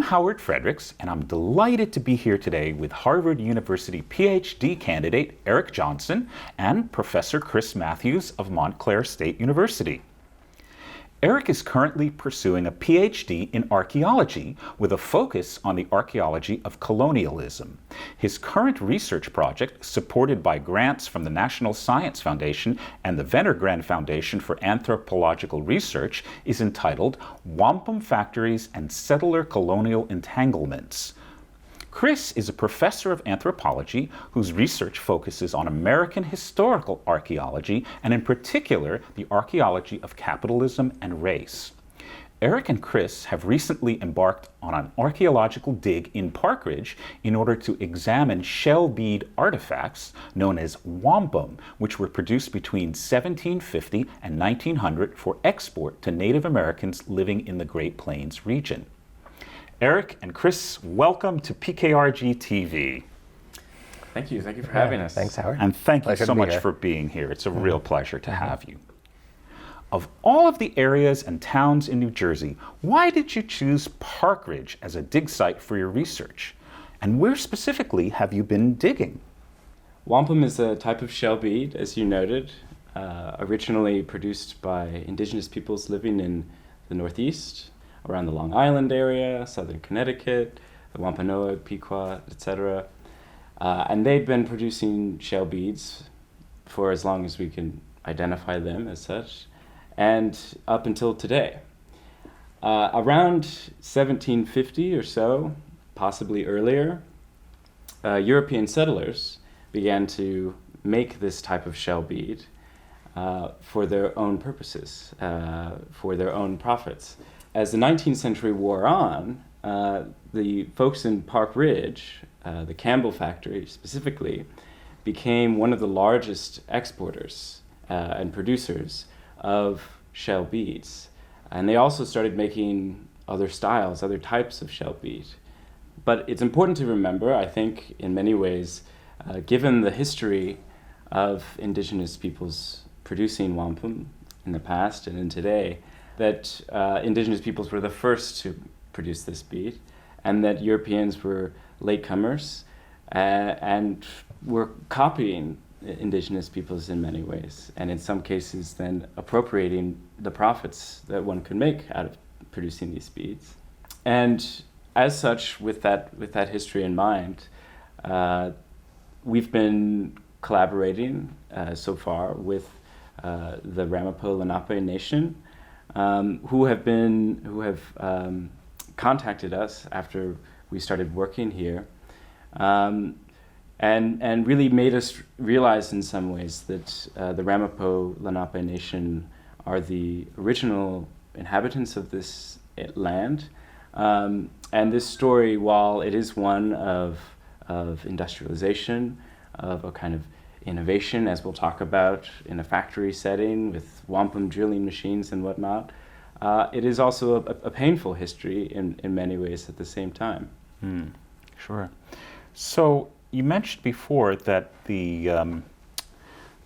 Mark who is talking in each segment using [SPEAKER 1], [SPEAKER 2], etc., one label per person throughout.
[SPEAKER 1] Howard Fredrics, and I'm delighted to be here today with Harvard University PhD candidate Eric Johnson and Professor Chris Matthews of Montclair State University. Eric is currently pursuing a PhD in archaeology with a focus on the archaeology of colonialism. His current research project, supported by grants from the National Science Foundation and the Wenner-Gren Foundation for Anthropological Research, is entitled Wampum Factories and Settler Colonial Entanglements. Chris is a professor of anthropology whose research focuses on American historical archaeology and in particular the archaeology of capitalism and race. Eric and Chris have recently embarked on an archaeological dig in Park Ridge in order to examine shell bead artifacts known as wampum, which were produced between 1750 and 1900 for export to Native Americans living in the Great Plains region. Eric and Chris, welcome to PKRG-TV.
[SPEAKER 2] Thank you for having us.
[SPEAKER 3] Thanks, Howard.
[SPEAKER 1] And thank you
[SPEAKER 3] Pleasure
[SPEAKER 1] so
[SPEAKER 3] to be
[SPEAKER 1] much
[SPEAKER 3] here.
[SPEAKER 1] for being here. It's a real pleasure to have you. Of all of the areas and towns in New Jersey, why did you choose Park Ridge as a dig site for your research? And where specifically have you been digging?
[SPEAKER 2] Wampum is a type of shell bead, as you noted, originally produced by indigenous peoples living in the Northeast, around the Long Island area, southern Connecticut, the Wampanoag, Pequot, etc. And they've been producing shell beads for as long as we can identify them as such, and up until today. Around 1750 or so, possibly earlier, European settlers began to make this type of shell bead for their own purposes, for their own profits. As the 19th century wore on, the folks in Park Ridge, the Campbell Factory specifically, became one of the largest exporters and producers of shell beads. And they also started making other styles, other types of shell bead. But it's important to remember, I think, in many ways, given the history of indigenous peoples producing wampum in the past and in today, that indigenous peoples were the first to produce this bead, and that Europeans were latecomers and were copying indigenous peoples in many ways, and in some cases then appropriating the profits that one could make out of producing these beads. And as such, with that history in mind, we've been collaborating so far with the Ramapo Nation, who have contacted us after we started working here, and really made us realize in some ways that the Ramapo Lenape Nation are the original inhabitants of this land, and this story, while it is one of industrialization, of a kind of innovation, as we'll talk about, in a factory setting with wampum drilling machines and whatnot, it is also a painful history in many ways at the same time.
[SPEAKER 1] Sure. So you mentioned before that the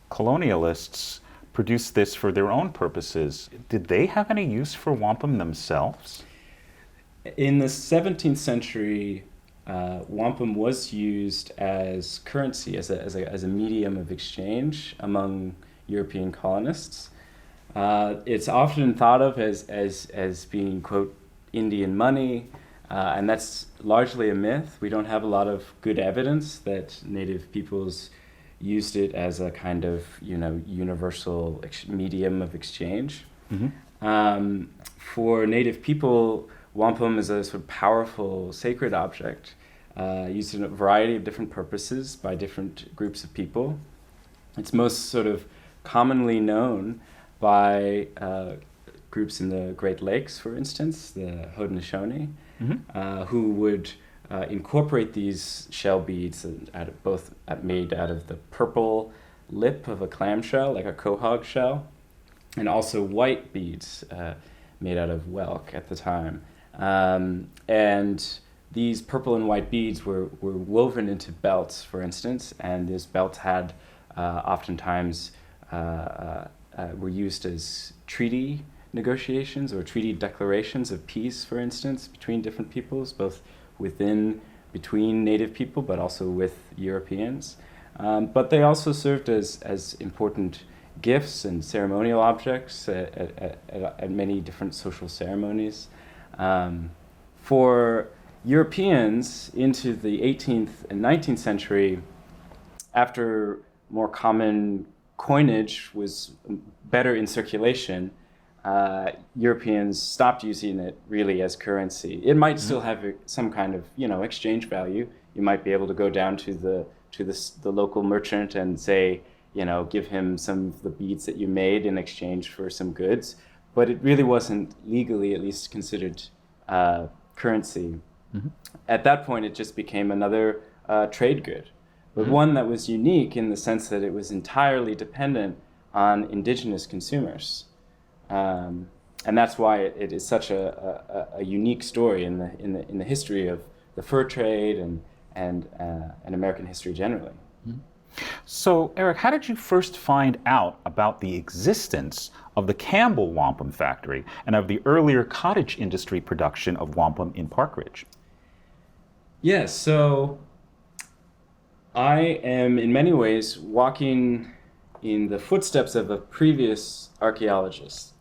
[SPEAKER 1] colonialists produced this for their own purposes. Did they have any use for wampum themselves?
[SPEAKER 2] In the 17th century, wampum was used as currency, as a medium of exchange among European colonists. It's often thought of as being, quote, Indian money, and that's largely a myth. We don't have a lot of good evidence that native peoples used it as a kind of, universal medium of exchange. Mm-hmm. For native people, wampum is a sort of powerful sacred object used in a variety of different purposes by different groups of people. It's most sort of commonly known by groups in the Great Lakes, for instance, the Haudenosaunee, mm-hmm. Who would incorporate these shell beads made out of the purple lip of a clamshell, like a quahog shell, and also white beads made out of whelk at the time. And these purple and white beads were woven into belts, for instance, and this belt had oftentimes were used as treaty negotiations or treaty declarations of peace, for instance, between different peoples, both between native people, but also with Europeans. But they also served as important gifts and ceremonial objects at many different social ceremonies. For Europeans into the 18th and 19th century, after more common coinage was better in circulation, Europeans stopped using it really as currency. It might still have some kind of, exchange value. You might be able to go down to the local merchant and say, give him some of the beads that you made in exchange for some goods. But it really wasn't legally, at least, considered currency. Mm-hmm. At that point, it just became another trade good, but one that was unique in the sense that it was entirely dependent on indigenous consumers. And that's why it is such a unique story in the history of the fur trade and American history generally.
[SPEAKER 1] Mm-hmm. So, Eric, how did you first find out about the existence of the Campbell Wampum Factory and of the earlier cottage industry production of wampum in Park Ridge?
[SPEAKER 2] Yes, so I am in many ways walking in the footsteps of a previous archaeologist,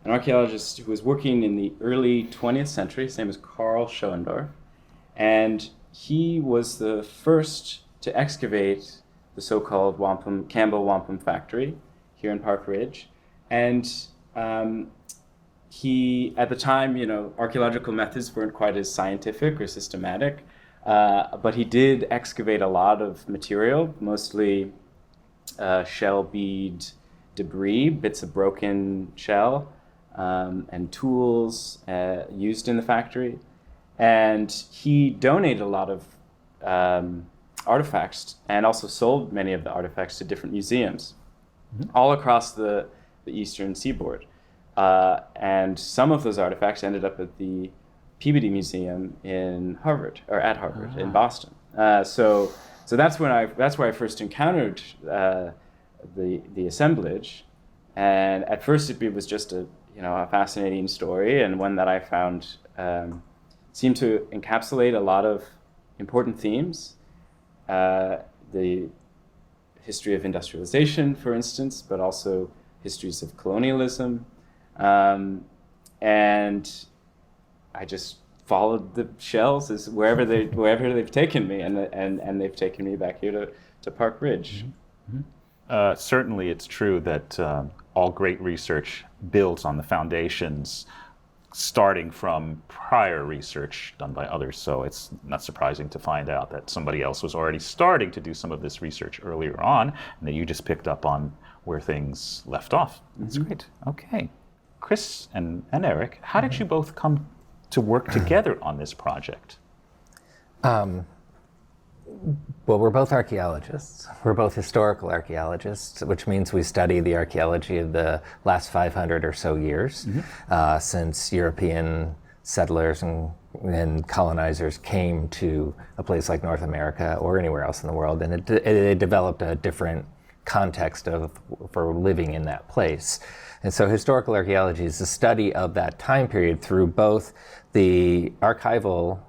[SPEAKER 2] an archaeologist who was working in the early 20th century. His name is Carl Schoendorf, and he was the first to excavate the so-called Campbell Wampum Factory here in Park Ridge. And he, at the time, archaeological methods weren't quite as scientific or systematic, but he did excavate a lot of material, mostly shell bead debris, bits of broken shell, and tools used in the factory. And he donated a lot of artifacts and also sold many of the artifacts to different museums all across the eastern seaboard. And some of those artifacts ended up at the Peabody Museum in Harvard, or at Harvard in Boston. So that's where I first encountered the assemblage. And at first it was just a fascinating story, and one that I found seemed to encapsulate a lot of important themes. The history of industrialization, for instance, but also histories of colonialism. And I just followed the shells as wherever they've taken me, and they've taken me back here to Park Ridge.
[SPEAKER 1] Mm-hmm. Certainly it's true that all great research builds on the foundations starting from prior research done by others, so it's not surprising to find out that somebody else was already starting to do some of this research earlier on, and that you just picked up on where things left off. That's great. Okay. Chris and Eric, how did you both come to work together on this project?
[SPEAKER 3] Well, we're both archaeologists. We're both historical archaeologists, which means we study the archaeology of the last 500 or so years, since European settlers and colonizers came to a place like North America or anywhere else in the world, and it developed a different context for living in that place. And so historical archaeology is the study of that time period through both the archival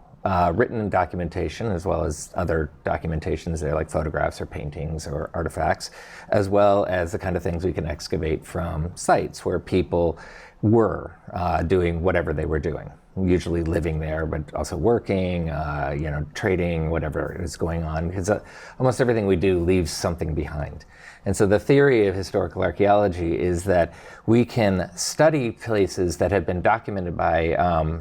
[SPEAKER 3] written documentation, as well as other documentations there, like photographs or paintings or artifacts, as well as the kind of things we can excavate from sites where people were doing whatever they were doing, usually living there, but also working, trading, whatever is going on, because almost everything we do leaves something behind. And so the theory of historical archaeology is that we can study places that have been documented by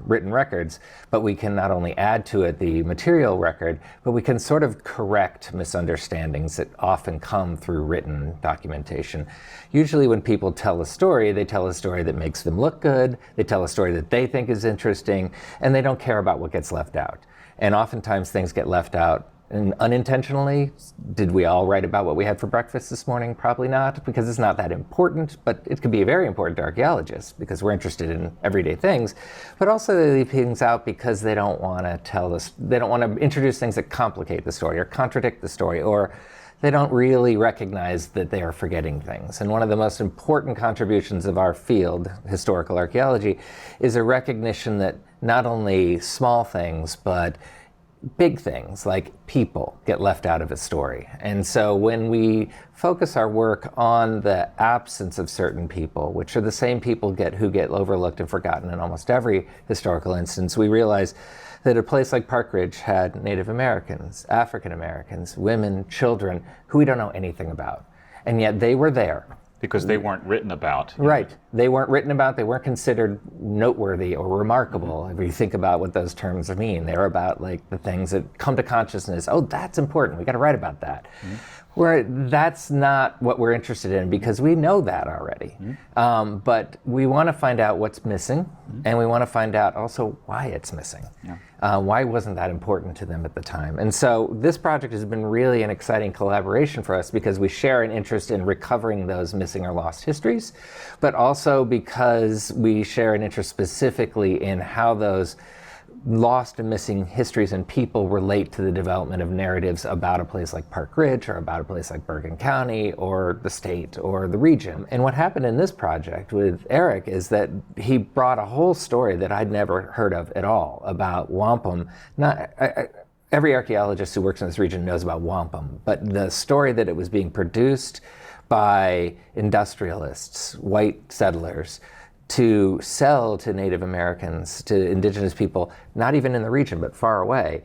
[SPEAKER 3] written records, but we can not only add to it the material record, but we can sort of correct misunderstandings that often come through written documentation. Usually when people tell a story, they tell a story that makes them look good, they tell a story that they think is interesting, and they don't care about what gets left out. And oftentimes things get left out and unintentionally. Did we all write about what we had for breakfast this morning? Probably not, because it's not that important, but it could be very important to archaeologists because we're interested in everyday things. But also they leave things out because they don't want to tell this, they don't want to introduce things that complicate the story or contradict the story or they don't really recognize that they are forgetting things. And one of the most important contributions of our field, historical archaeology, is a recognition that not only small things, but big things like people get left out of a story. And so when we focus our work on the absence of certain people, which are the same people who get overlooked and forgotten in almost every historical instance, we realize that a place like Park Ridge had Native Americans, African Americans, women, children, who we don't know anything about. And yet they were there.
[SPEAKER 1] Because they weren't written about.
[SPEAKER 3] Right. They weren't written about, they weren't considered noteworthy or remarkable. If you think about what those terms mean, they're about like the things that come to consciousness. Oh, that's important, we got to write about that. Where that's not what we're interested in, because we know that already. But we want to find out what's missing, and we want to find out also why it's missing. Why wasn't that important to them at the time? And so this project has been really an exciting collaboration for us, because we share an interest in recovering those missing or lost histories, but also because we share an interest specifically in how those lost and missing histories and people relate to the development of narratives about a place like Park Ridge, or about a place like Bergen County, or the state, or the region. And what happened in this project with Eric is that he brought a whole story that I'd never heard of at all about wampum. Every archaeologist who works in this region knows about wampum, but the story that it was being produced by industrialists, white settlers, to sell to Native Americans, to indigenous people, not even in the region, but far away,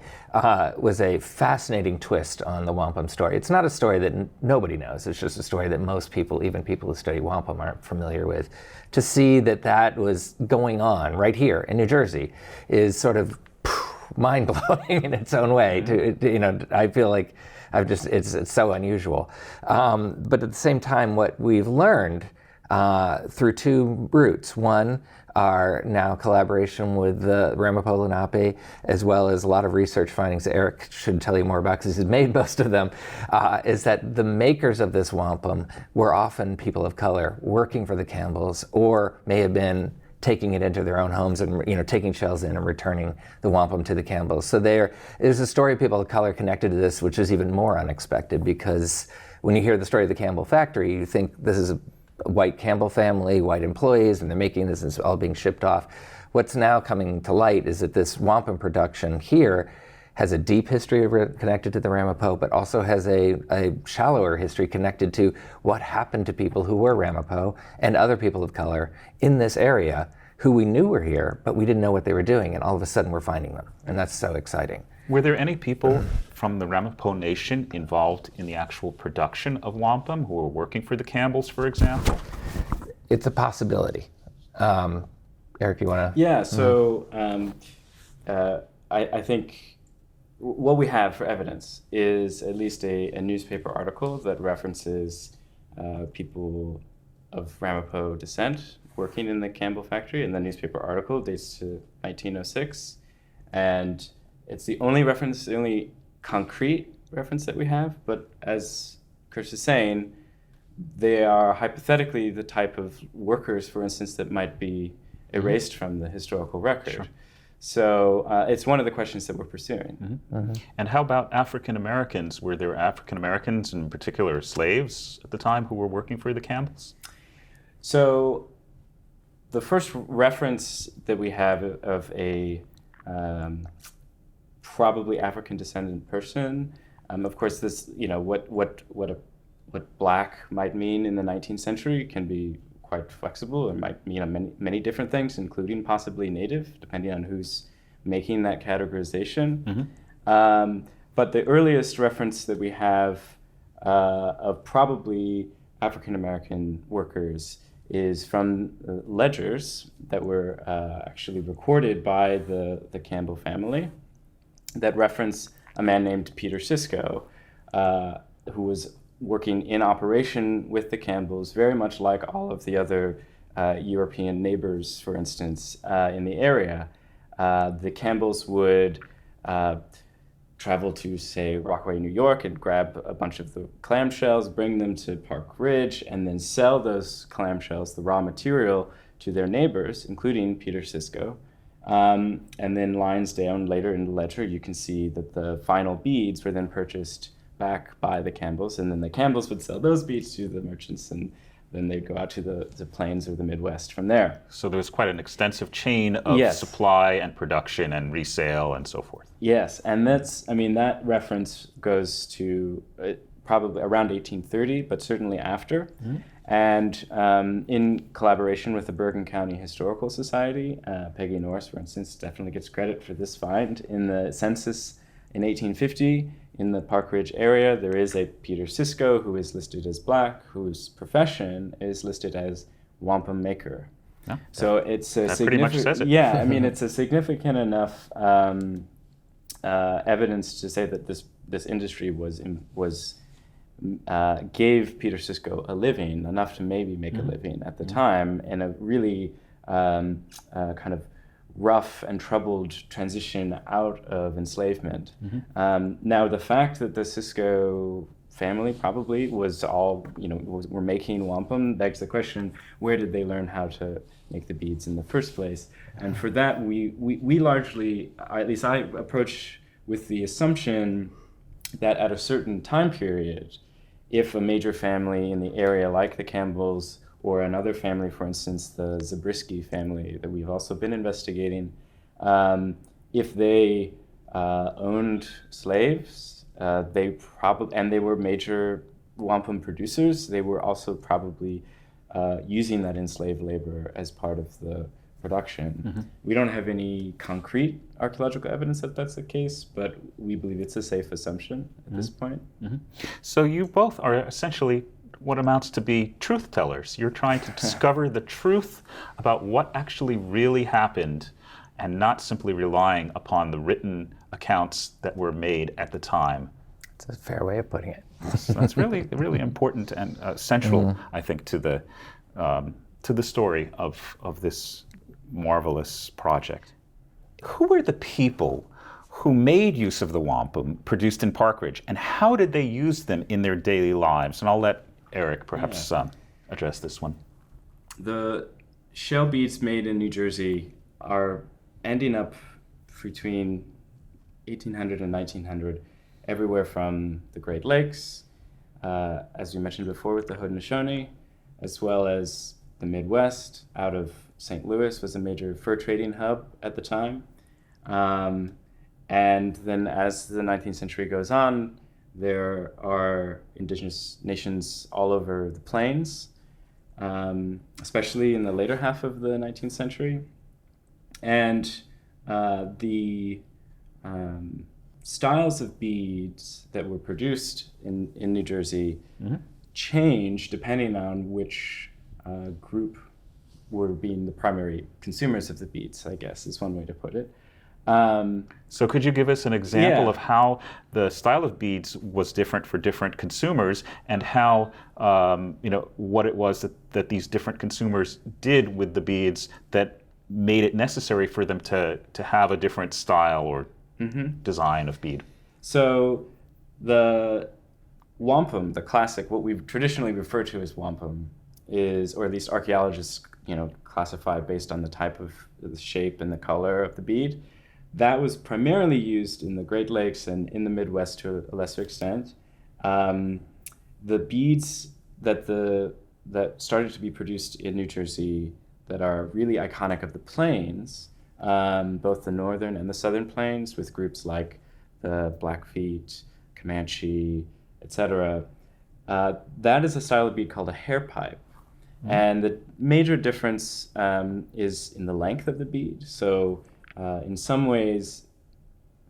[SPEAKER 3] was a fascinating twist on the wampum story. It's not a story that nobody knows. It's just a story that most people, even people who study wampum, aren't familiar with. To see that that was going on right here in New Jersey is sort of mind-blowing in its own way. I feel like it's so unusual. But at the same time, what we've learned through two routes. One, our now collaboration with the Ramapo Lenape, as well as a lot of research findings that Eric should tell you more about because he's made most of them, is that the makers of this wampum were often people of color working for the Campbells, or may have been taking it into their own homes and taking shells in and returning the wampum to the Campbells. So there's a story of people of color connected to this, which is even more unexpected, because when you hear the story of the Campbell factory, you think this is a white Campbell family, white employees, and they're making this and it's all being shipped off. What's now coming to light is that this wampum production here has a deep history connected to the Ramapo, but also has a shallower history connected to what happened to people who were Ramapo and other people of color in this area who we knew were here, but we didn't know what they were doing, and all of a sudden we're finding them, and that's so exciting.
[SPEAKER 1] Were there any people from the Ramapo Nation involved in the actual production of wampum who were working for the Campbells, for example?
[SPEAKER 3] It's a possibility. Eric, you want to?
[SPEAKER 2] Yeah, so I think what we have for evidence is at least a newspaper article that references people of Ramapo descent working in the Campbell factory, and the newspaper article dates to 1906. And it's the only concrete reference that we have, but as Chris is saying, they are hypothetically the type of workers, for instance, that might be erased from the historical record. Sure. So it's one of the questions that we're pursuing.
[SPEAKER 1] And how about African Americans? Were there African Americans, in particular slaves at the time, who were working for the Campbells?
[SPEAKER 2] So the first reference that we have of a probably African descendant person, of course, this what black might mean in the 19th century can be quite flexible. It might mean many different things, including possibly native, depending on who's making that categorization. But the earliest reference that we have of probably African American workers is from ledgers that were actually recorded by the Campbell family that reference a man named Peter Sisko, who was working in operation with the Campbells, very much like all of the other European neighbors, for instance, in the area. The Campbells would travel to, say, Rockaway, New York, and grab a bunch of the clamshells, bring them to Park Ridge, and then sell those clamshells, the raw material, to their neighbors, including Peter Sisko. And then lines down later in the ledger, you can see that the final beads were then purchased back by the Campbells, and then the Campbells would sell those beads to the merchants, and then they'd go out to the plains or the Midwest from there.
[SPEAKER 1] So there was quite an extensive chain of
[SPEAKER 2] Yes.
[SPEAKER 1] supply and production and resale and so forth.
[SPEAKER 2] Yes, and that reference goes to probably around 1830, but certainly after. And in collaboration with the Bergen County Historical Society, Peggy Norris, for instance, definitely gets credit for this find. In the census in 1850, in the Park Ridge area, there is a Peter Cisco who is listed as black, whose profession is listed as wampum maker.
[SPEAKER 1] No,
[SPEAKER 2] So it's a
[SPEAKER 1] that pretty much says it.
[SPEAKER 2] Yeah, I mean, it's a significant enough evidence to say that this industry gave Peter Cisco a living, enough to maybe make a living at the time, in a really kind of rough and troubled transition out of enslavement. Now, the fact that the Cisco family probably was all, were making wampum begs the question, where did they learn how to make the beads in the first place? And for that, we largely, at least I approach with the assumption that at a certain time period, if a major family in the area like the Campbells, or another family, for instance, the Zabriskie family that we've also been investigating, if they owned slaves, they were major wampum producers, they were also probably using that enslaved labor as part of the production. We don't have any concrete archaeological evidence that that's the case, but we believe it's a safe assumption at this point.
[SPEAKER 1] So you both are essentially what amounts to be truth tellers. You're trying to discover the truth about what actually really happened and not simply relying upon the written accounts that were made at the time.
[SPEAKER 3] It's a fair way of putting it.
[SPEAKER 1] That's really, really important and central, I think, to the story of this marvelous project. Who were the people who made use of the wampum produced in Park Ridge, and how did they use them in their daily lives? And I'll let Eric perhaps address this one.
[SPEAKER 2] The shell beads made in New Jersey are ending up between 1800 and 1900 everywhere from the Great Lakes, as we mentioned before with the Haudenosaunee, as well as the Midwest. Out of St. Louis was a major fur trading hub at the time. And then as the 19th century goes on, there are indigenous nations all over the plains, especially in the later half of the 19th century. And the styles of beads that were produced in New Jersey change depending on which group were being the primary consumers of the beads, I guess is one way to put it.
[SPEAKER 1] So could you give us an example of how the style of beads was different for different consumers, and how, what it was that these different consumers did with the beads that made it necessary for them to have a different style or design of bead?
[SPEAKER 2] So the wampum, the classic, what we traditionally refer to as wampum, is, or at least archaeologists, classify based on the type of the shape and the color of the bead. That was primarily used in the Great Lakes and in the Midwest to a lesser extent. The beads that started to be produced in New Jersey that are really iconic of the plains, both the northern and the southern plains, with groups like the Blackfeet, Comanche, etc. That is a style of bead called a hair pipe. And the major difference is in the length of the bead. So in some ways,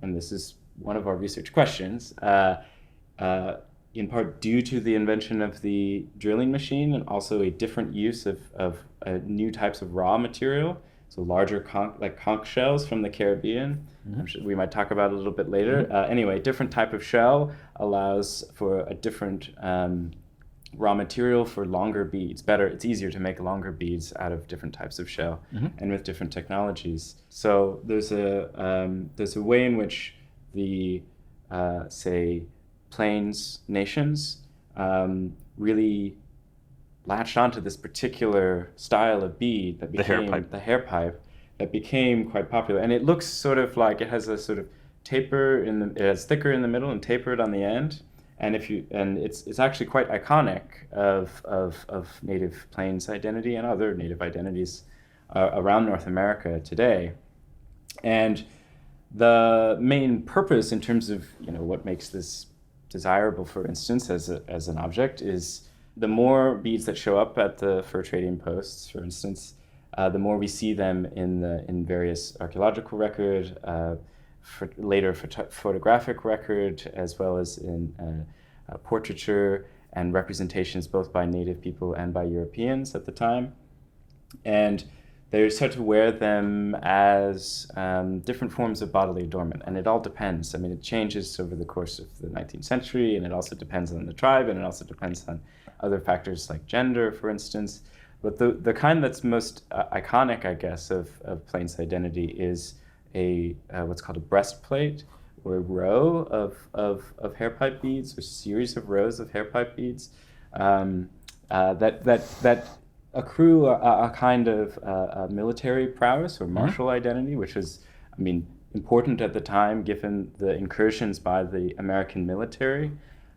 [SPEAKER 2] and this is one of our research questions, in part due to the invention of the drilling machine and also a different use of new types of raw material, so larger conch shells from the Caribbean, I'm sure we might talk about a little bit later. Anyway, different type of shell allows for a different raw material for longer beads. It's easier to make longer beads out of different types of shell and with different technologies. So there's a way in which the say plains nations really latched onto this particular style of bead that became the hair pipe that became quite popular. And it looks sort of like it has a sort of taper it has thicker in the middle and tapered on the end. and it's actually quite iconic of Native Plains identity and other Native identities around North America today. And the main purpose in terms of what makes this desirable, for instance, as an object, is the more beads that show up at the fur trading posts, for instance, the more we see them in various archaeological record, later photographic record, as well as in portraiture and representations both by Native people and by Europeans at the time. And they start to wear them as different forms of bodily adornment. And it all depends. I mean, it changes over the course of the 19th century, and it also depends on the tribe, and it also depends on other factors like gender, for instance. But the kind that's most iconic, I guess, of Plains identity is what's called a breastplate, or a row of hairpipe beads, or series of rows of hairpipe beads that accrue a kind of military prowess or martial identity, which was, important at the time, given the incursions by the American military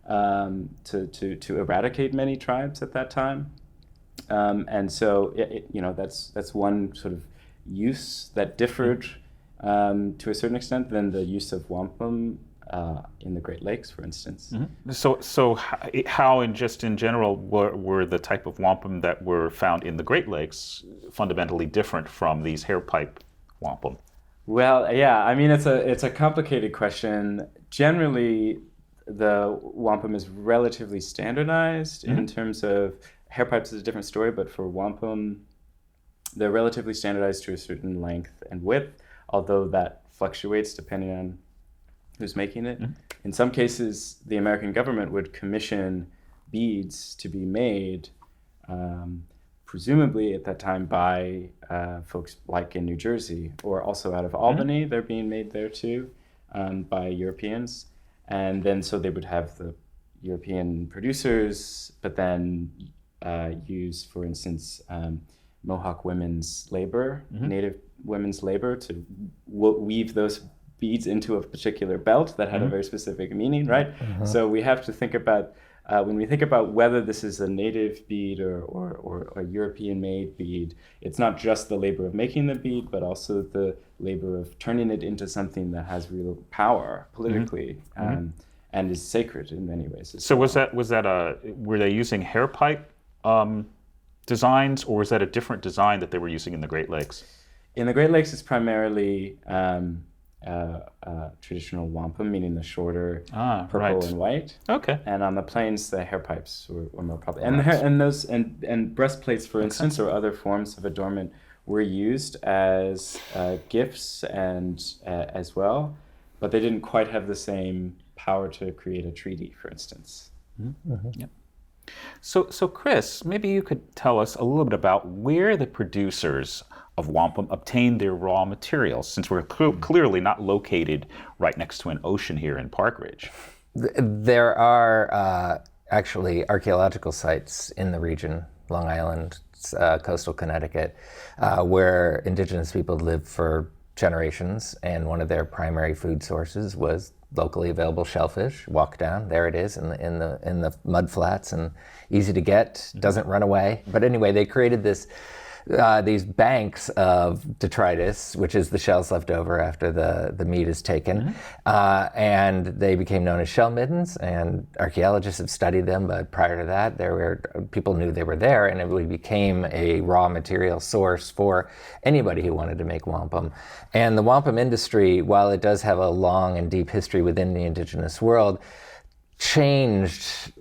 [SPEAKER 2] to eradicate many tribes at that time. And so, that's one sort of use that differed to a certain extent than the use of wampum in the Great Lakes, for instance.
[SPEAKER 1] Mm-hmm. So how, in general, were the type of wampum that were found in the Great Lakes fundamentally different from these hairpipe wampum?
[SPEAKER 2] Well, yeah, it's a complicated question. Generally, the wampum is relatively standardized in terms of hairpipes is a different story, but for wampum, they're relatively standardized to a certain length and width, although that fluctuates depending on who's making it. In some cases, the American government would commission beads to be made, presumably at that time by folks like in New Jersey, or also out of Albany. They're being made there too by Europeans. And then so they would have the European producers, but then use, for instance, Mohawk women's labor, Native women's labor, to weave those beads into a particular belt that had a very specific meaning, right? So we have to think about, when we think about whether this is a native bead or a European-made bead, it's not just the labor of making the bead, but also the labor of turning it into something that has real power politically and is sacred in many ways.
[SPEAKER 1] So were they using hairpipe designs, or was that a different design that they were using in the Great Lakes?
[SPEAKER 2] In the Great Lakes, it's primarily traditional wampum, meaning the shorter purple and white. Okay. And on the plains, the hairpipes were more popular. And breastplates, for instance, or other forms of adornment were used as gifts and as well, but they didn't quite have the same power to create a treaty, for instance.
[SPEAKER 1] Yep. So Chris, maybe you could tell us a little bit about where the producers of wampum obtain their raw materials, since we're clearly not located right next to an ocean here in Park Ridge.
[SPEAKER 3] There are actually archaeological sites in the region, Long Island, coastal Connecticut, where indigenous people lived for generations, and one of their primary food sources was locally available shellfish. Walk down, there it is in the mud flats, and easy to get, doesn't run away. But anyway, they created these banks of detritus, which is the shells left over after the meat is taken, and they became known as shell middens, and archaeologists have studied them, but prior to that, people knew they were there, and it became a raw material source for anybody who wanted to make wampum. And the wampum industry, while it does have a long and deep history within the indigenous world, changed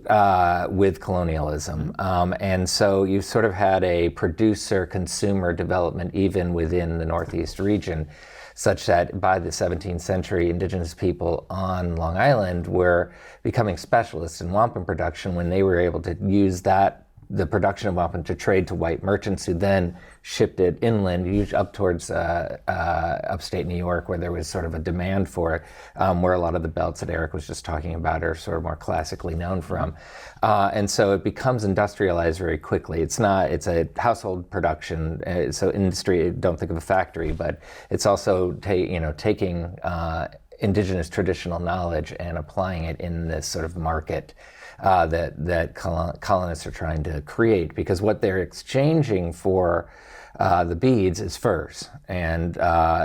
[SPEAKER 3] with colonialism. And so you sort of had a producer-consumer development even within the Northeast region, such that by the 17th century, indigenous people on Long Island were becoming specialists in wampum production when they were able to use the production of wampum to trade to white merchants who then shipped it inland, usually up towards upstate New York, where there was sort of a demand for it, where a lot of the belts that Eric was just talking about are sort of more classically known from. And so it becomes industrialized very quickly. It's a household production. So industry, don't think of a factory, but it's also taking indigenous traditional knowledge and applying it in this sort of market that colonists are trying to create, because what they're exchanging for the beads is furs, and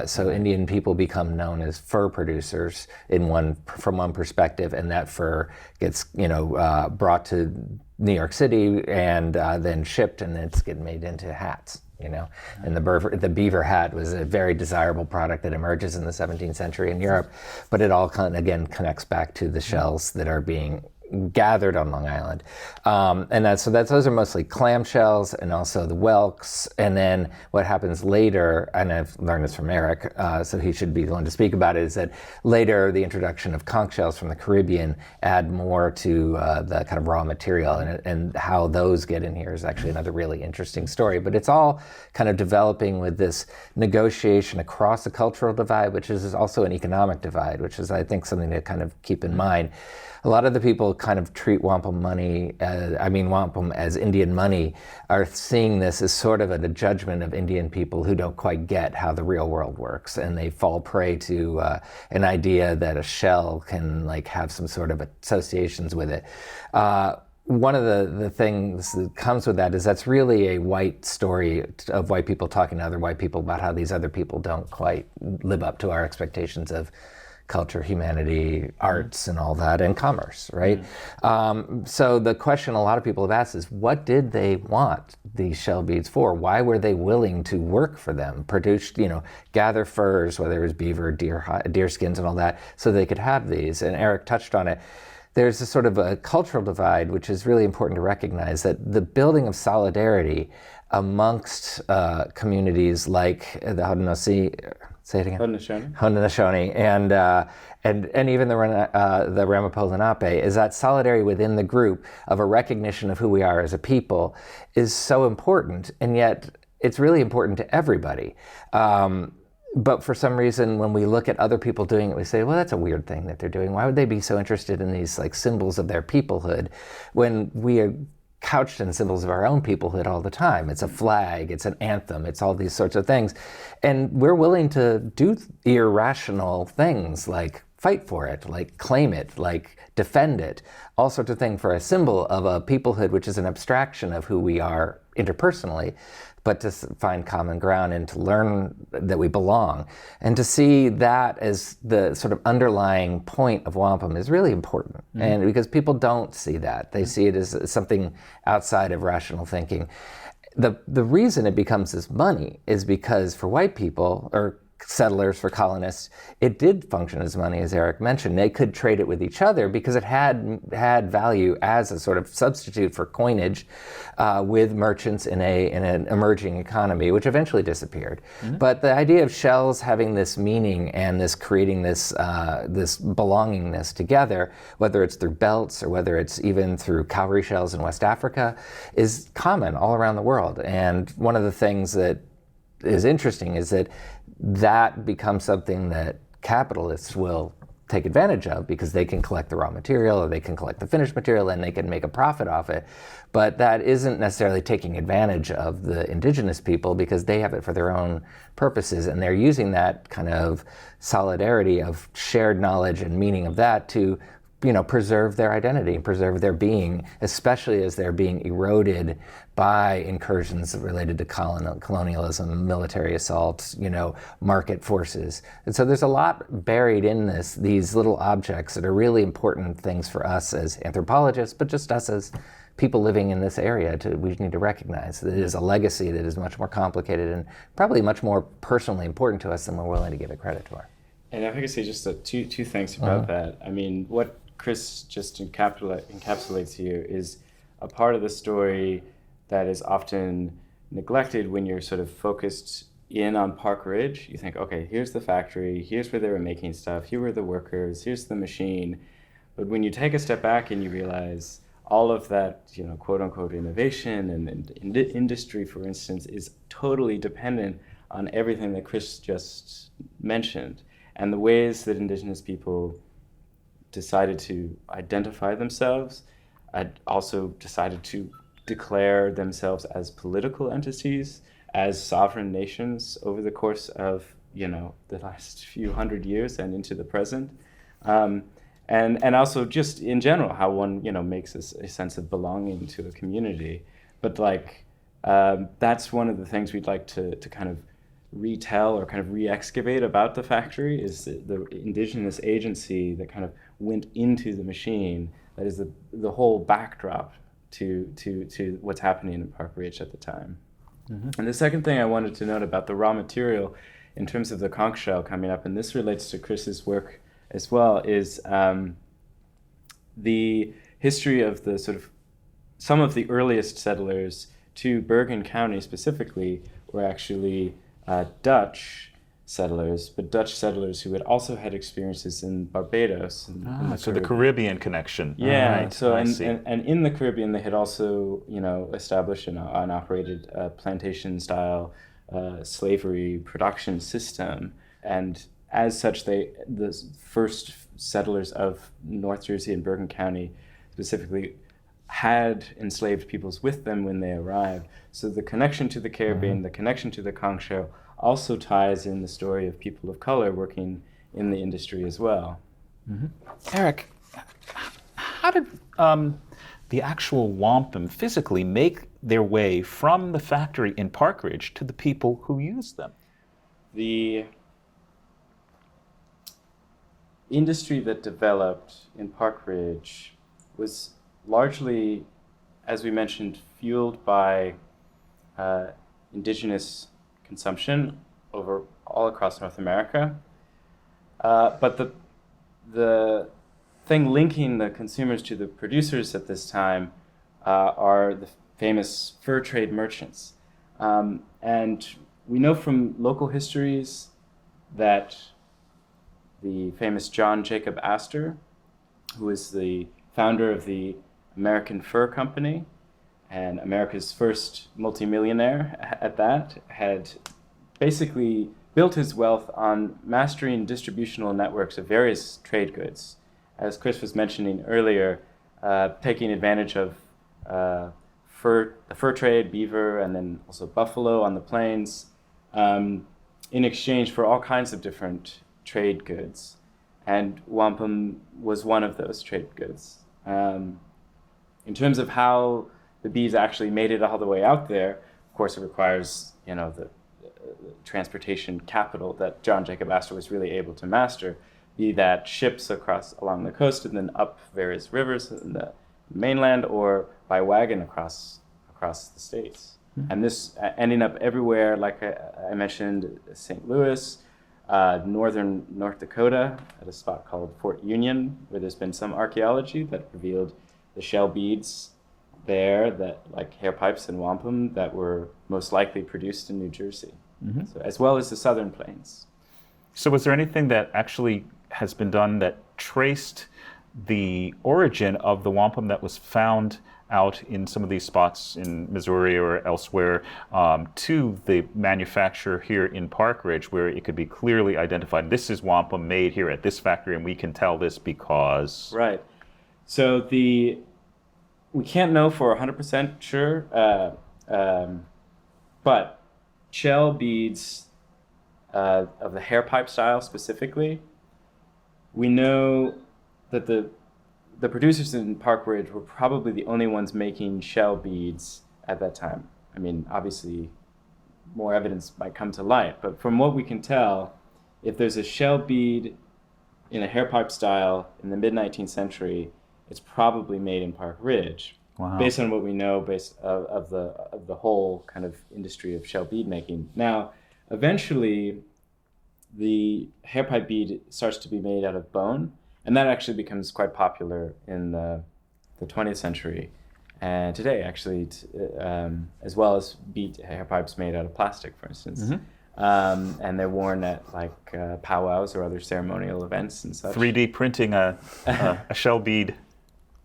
[SPEAKER 3] so Indian people become known as fur producers from one perspective, and that fur gets brought to New York City and then shipped, and it's getting made into hats. And the beaver hat was a very desirable product that emerges in the 17th century in Europe, but it all again connects back to the shells that are being gathered on Long Island, and those are mostly clam shells and also the whelks. And then what happens later, and I've learned this from Eric, so he should be the one to speak about it, is that later the introduction of conch shells from the Caribbean add more to the kind of raw material, and how those get in here is actually another really interesting story. But it's all kind of developing with this negotiation across the cultural divide, which is also an economic divide, which is, I think, something to kind of keep in mind. A lot of the people kind of treat wampum as Indian money, are seeing this as sort of a judgment of Indian people who don't quite get how the real world works, and they fall prey to an idea that a shell can have some sort of associations with it. One of the things that comes with that is that's really a white story of white people talking to other white people about how these other people don't quite live up to our expectations of culture, humanity, arts, and all that, and commerce, right? So the question a lot of people have asked is, what did they want these shell beads for? Why were they willing to work for them, produce, gather furs, whether it was beaver, deer skins, and all that, so they could have these? And Eric touched on it. There's a sort of a cultural divide, which is really important to recognize, that the building of solidarity amongst communities like the Haudenosaunee, say it again. Haudenosaunee, and even the Ramapo Lenape, is that solidarity within the group of a recognition of who we are as a people is so important, and yet it's really important to everybody. But for some reason, when we look at other people doing it, we say, well, that's a weird thing that they're doing. Why would they be so interested in these symbols of their peoplehood when we are couched in symbols of our own peoplehood all the time? It's a flag, it's an anthem, it's all these sorts of things. And we're willing to do irrational things like fight for it, like claim it, like defend it, all sorts of things for a symbol of a peoplehood, which is an abstraction of who we are interpersonally, but to find common ground and to learn that we belong. And to see that as the sort of underlying point of wampum is really important. And because people don't see that. They see it as something outside of rational thinking. The reason it becomes this money is because for white people, or settlers, for colonists, it did function as money, as Eric mentioned. They could trade it with each other because it had value as a sort of substitute for coinage with merchants in an emerging economy, which eventually disappeared. But the idea of shells having this meaning and this creating this belongingness together, whether it's through belts or whether it's even through cowrie shells in West Africa, is common all around the world. And one of the things that is interesting is that becomes something that capitalists will take advantage of, because they can collect the raw material or they can collect the finished material and they can make a profit off it. But that isn't necessarily taking advantage of the indigenous people, because they have it for their own purposes, and they're using that kind of solidarity of shared knowledge and meaning of that to preserve their identity and preserve their being, especially as they're being eroded by incursions related to colonialism, military assaults, market forces. And so there's a lot buried in these little objects that are really important things for us as anthropologists, but just us as people living in this area we need to recognize that it is a legacy that is much more complicated and probably much more personally important to us than we're willing to give it credit for.
[SPEAKER 2] And if I could say just two things about that. I mean, what Chris just encapsulates here is a part of the story that is often neglected when you're sort of focused in on Park Ridge. You think, okay, here's the factory, here's where they were making stuff, here were the workers, here's the machine. But when you take a step back and you realize all of that, quote unquote innovation and industry, for instance, is totally dependent on everything that Chris just mentioned, and the ways that indigenous people decided to identify themselves, also decided to declare themselves as political entities, as sovereign nations over the course of the last few hundred years and into the present. And also just in general, how one, makes a sense of belonging to a community. But that's one of the things we'd like to kind of retell or kind of re-excavate about the factory, is the indigenous agency that kind of went into the machine, that is the whole backdrop to what's happening in Park Ridge at the time. Mm-hmm. And the second thing I wanted to note about the raw material in terms of the conch shell coming up, and this relates to Chris's work as well, is the history of the sort of some of the earliest settlers to Bergen County specifically were actually Dutch settlers, but Dutch settlers who had also had experiences in Barbados.
[SPEAKER 1] So the Caribbean connection.
[SPEAKER 2] Yeah,
[SPEAKER 1] right.
[SPEAKER 2] so and in the Caribbean they had also, established an operated plantation-style slavery production system, and as such the first settlers of North Jersey and Bergen County specifically had enslaved peoples with them when they arrived. So the connection to the Caribbean, the connection to the conch shell also ties in the story of people of color working in the industry as well.
[SPEAKER 1] Mm-hmm. Eric, how did the actual wampum physically make their way from the factory in Park Ridge to the people who use them?
[SPEAKER 2] The industry that developed in Park Ridge was largely, as we mentioned, fueled by indigenous consumption all across North America. But the thing linking the consumers to the producers at this time are the famous fur trade merchants. And we know from local histories that the famous John Jacob Astor, who is the founder of the American Fur Company and America's first multimillionaire at that, had basically built his wealth on mastering distributional networks of various trade goods. As Chris was mentioning earlier, taking advantage of the fur trade, beaver, and then also buffalo on the plains, in exchange for all kinds of different trade goods. And wampum was one of those trade goods. In terms of how the bees actually made it all the way out there, of course it requires, the transportation capital that John Jacob Astor was really able to master, be that ships along the coast and then up various rivers in the mainland, or by wagon across the states. Mm-hmm. And this ending up everywhere, like I mentioned, St. Louis, northern North Dakota, at a spot called Fort Union, where there's been some archaeology that revealed the shell beads there, that like hair pipes and wampum, that were most likely produced in New Jersey, mm-hmm. So, as well as the southern plains.
[SPEAKER 1] So was there anything that actually has been done that traced the origin of the wampum that was found out in some of these spots in Missouri or elsewhere to the manufacturer here in Park Ridge, where it could be clearly identified, this is wampum made here at this factory and we can tell this because...
[SPEAKER 2] Right. So we can't know for 100% sure, but shell beads of the hair pipe style specifically, we know that the producers in Park Ridge were probably the only ones making shell beads at that time. I mean, obviously, more evidence might come to light, but from what we can tell, if there's a shell bead in a hair pipe style in the mid-19th century, it's probably made in Park Ridge. Wow. Based on what we know of the whole kind of industry of shell bead making. Now, eventually, the hair pipe bead starts to be made out of bone, and that actually becomes quite popular in the 20th century and today, actually, as well as bead hair pipes made out of plastic, for instance. Mm-hmm. And they're worn at powwows or other ceremonial events and such.
[SPEAKER 1] 3D printing a shell bead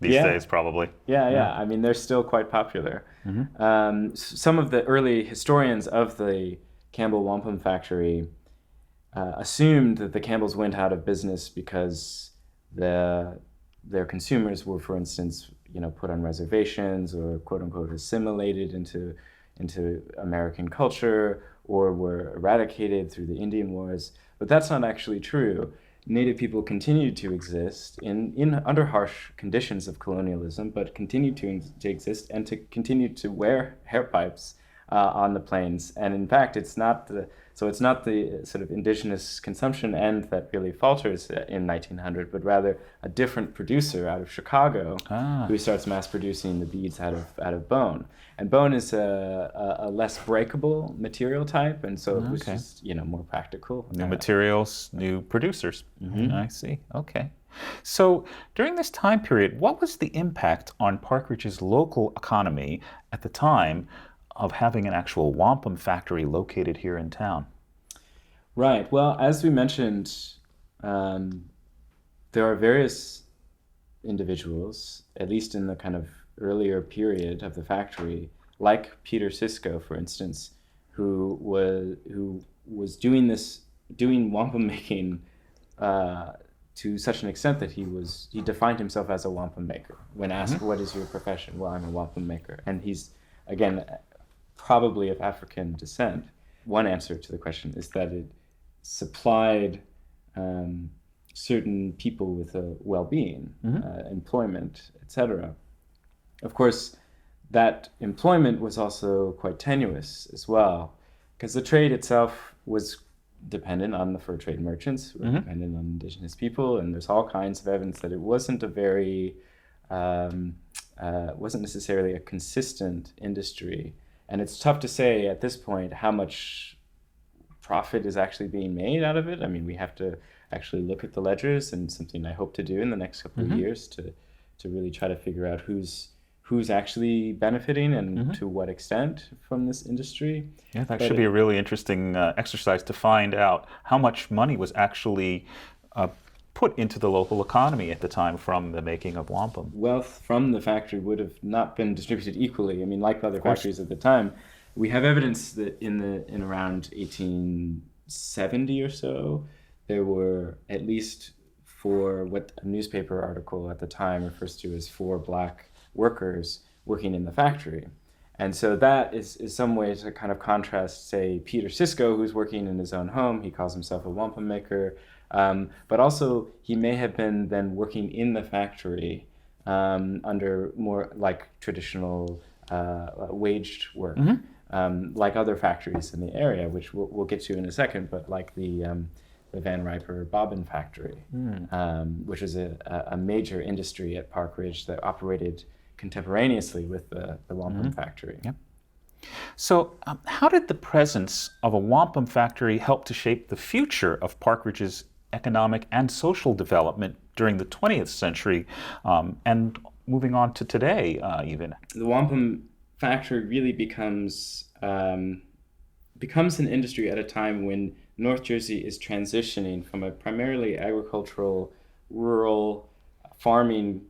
[SPEAKER 1] these days, probably.
[SPEAKER 2] Yeah. I mean, they're still quite popular. Mm-hmm. Some of the early historians of the Campbell Wampum Factory assumed that the Campbells went out of business because their consumers were, for instance, put on reservations or quote unquote assimilated into American culture, or were eradicated through the Indian Wars, but that's not actually true. Native people continued to exist in under harsh conditions of colonialism, but continued to exist and to continue to wear hair pipes on the plains. And in fact, it's not the sort of indigenous consumption end that really falters in 1900, but rather a different producer out of Chicago who starts mass producing the beads out of bone. And bone is a less breakable material type, and so it was just more practical.
[SPEAKER 1] New materials, new producers.
[SPEAKER 2] Mm-hmm.
[SPEAKER 1] I see. Okay. So during this time period, what was the impact on Park Ridge's local economy at the time of having an actual wampum factory located here in town?
[SPEAKER 2] Right. Well, as we mentioned, there are various individuals, at least in the kind of earlier period of the factory, like Peter Cisco, for instance, who was doing wampum making to such an extent that he defined himself as a wampum maker. When asked, "What is your profession?" "Well, I'm a wampum maker." And he's, again, probably of African descent. One answer to the question is that it supplied certain people with a well-being, employment, etc. Of course, that employment was also quite tenuous as well, because the trade itself was dependent on the fur trade merchants, who were dependent on indigenous people, and there's all kinds of evidence that it wasn't wasn't necessarily a consistent industry. And it's tough to say at this point how much profit is actually being made out of it. I mean, we have to actually look at the ledgers, and something I hope to do in the next couple of years to really try to figure out who's actually benefiting and to what extent from this industry.
[SPEAKER 1] Yeah, that should be a really interesting exercise to find out how much money was actually put into the local economy at the time from the making of wampum.
[SPEAKER 2] Wealth from the factory would have not been distributed equally. I mean, like other factories at the time, we have evidence that in around 1870 or so, there were at least four, what a newspaper article at the time refers to as 4 black workers working in the factory. And so that is some way to kind of contrast, say, Peter Cisco, who's working in his own home. He calls himself a wampum maker. But also, he may have been then working in the factory under more like traditional waged work, like other factories in the area, which we'll get to in a second, but like the Van Riper bobbin factory, which is a major industry at Park Ridge that operated contemporaneously with the wampum factory.
[SPEAKER 1] Yep. So how did the presence of a wampum factory help to shape the future of Park Ridge's economic and social development during the 20th century and moving on to today even?
[SPEAKER 2] The wampum factory really becomes an industry at a time when North Jersey is transitioning from a primarily agricultural, rural, farming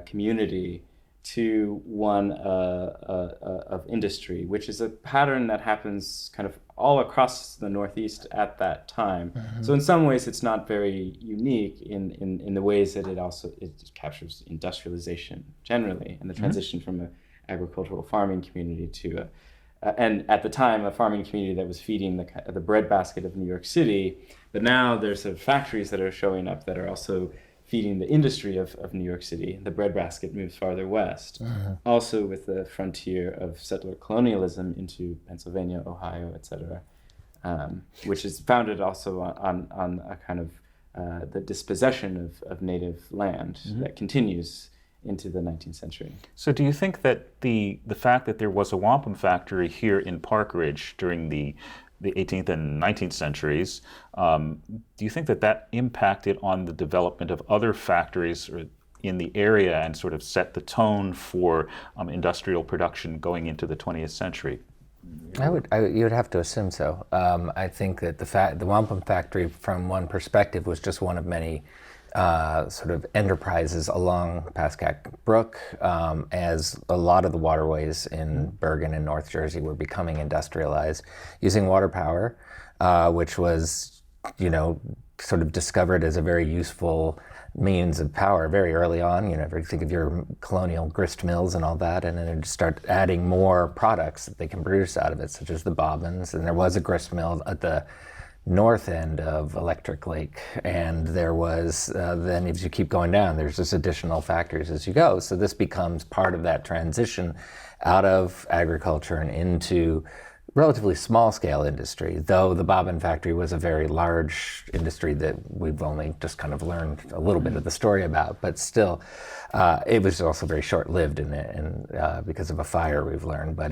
[SPEAKER 2] community to one of industry, which is a pattern that happens kind of all across the Northeast at that time. So in some ways, it's not very unique in the ways that it captures industrialization generally, and the transition from an agricultural farming community to and at the time, a farming community that was feeding the breadbasket of New York City. But now there's factories that are showing up that are also feeding the industry of New York City. The breadbasket moves farther west. Also with the frontier of settler colonialism into Pennsylvania, Ohio, etc., which is founded also on a kind of the dispossession of native land that continues into the 19th century.
[SPEAKER 1] So do you think that the fact that there was a wampum factory here in Park Ridge during the 18th and 19th centuries, do you think that impacted on the development of other factories in the area and sort of set the tone for industrial production going into the 20th century?
[SPEAKER 3] You would have to assume so. I think that the wampum factory, from one perspective, was just one of many sort of enterprises along Pascack Brook, as a lot of the waterways in Bergen and North Jersey were becoming industrialized using water power, which was, sort of discovered as a very useful means of power very early on. You know, if you think of your colonial grist mills and all that, and then they start adding more products that they can produce out of it, such as the bobbins. And there was a grist mill at the north end of Electric Lake, and there was then as you keep going down, there's just additional factories as you go. So this becomes part of that transition out of agriculture and into relatively small-scale industry, though the bobbin factory was a very large industry that we've only just kind of learned a little bit of the story about. But still, it was also very short-lived because of a fire, we've learned. But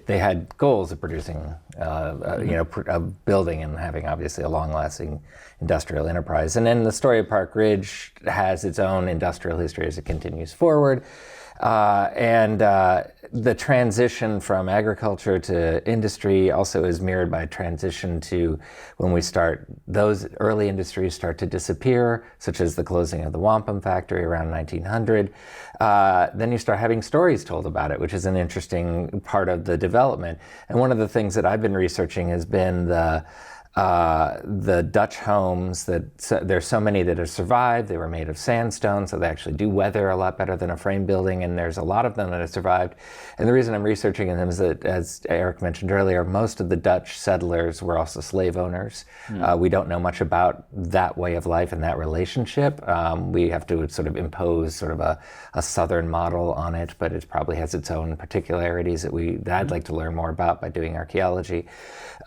[SPEAKER 3] they had goals of producing, of building and having obviously a long-lasting industrial enterprise. And then the story of Park Ridge has its own industrial history as it continues forward. The transition from agriculture to industry also is mirrored by a transition to when those early industries start to disappear, such as the closing of the Wampum Factory around 1900. Then you start having stories told about it, which is an interesting part of the development. And one of the things that I've been researching has been the Dutch homes there's so many that have survived. They were made of sandstone, so they actually do weather a lot better than a frame building, and there's a lot of them that have survived. And the reason I'm researching them is that, as Eric mentioned earlier, most of the Dutch settlers were also slave owners. We don't know much about that way of life and that relationship. We have to sort of impose sort of a southern model on it, but it probably has its own particularities that I'd like to learn more about by doing archaeology.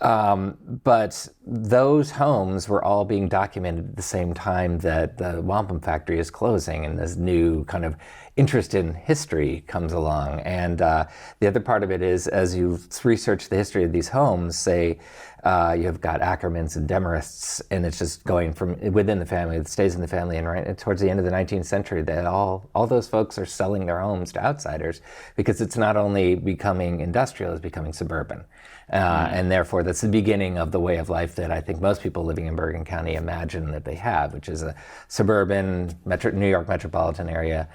[SPEAKER 3] But those homes were all being documented at the same time that the wampum factory is closing, and this new kind of interest in history comes along. And the other part of it is, as you research the history of these homes, say you've got Ackermans and Demerists, and it's just going from within the family, it stays in the family, and right towards the end of the 19th century, that all those folks are selling their homes to outsiders, because it's not only becoming industrial, it's becoming suburban. And therefore, that's the beginning of the way of life that I think most people living in Bergen County imagine that they have, which is a suburban New York metropolitan area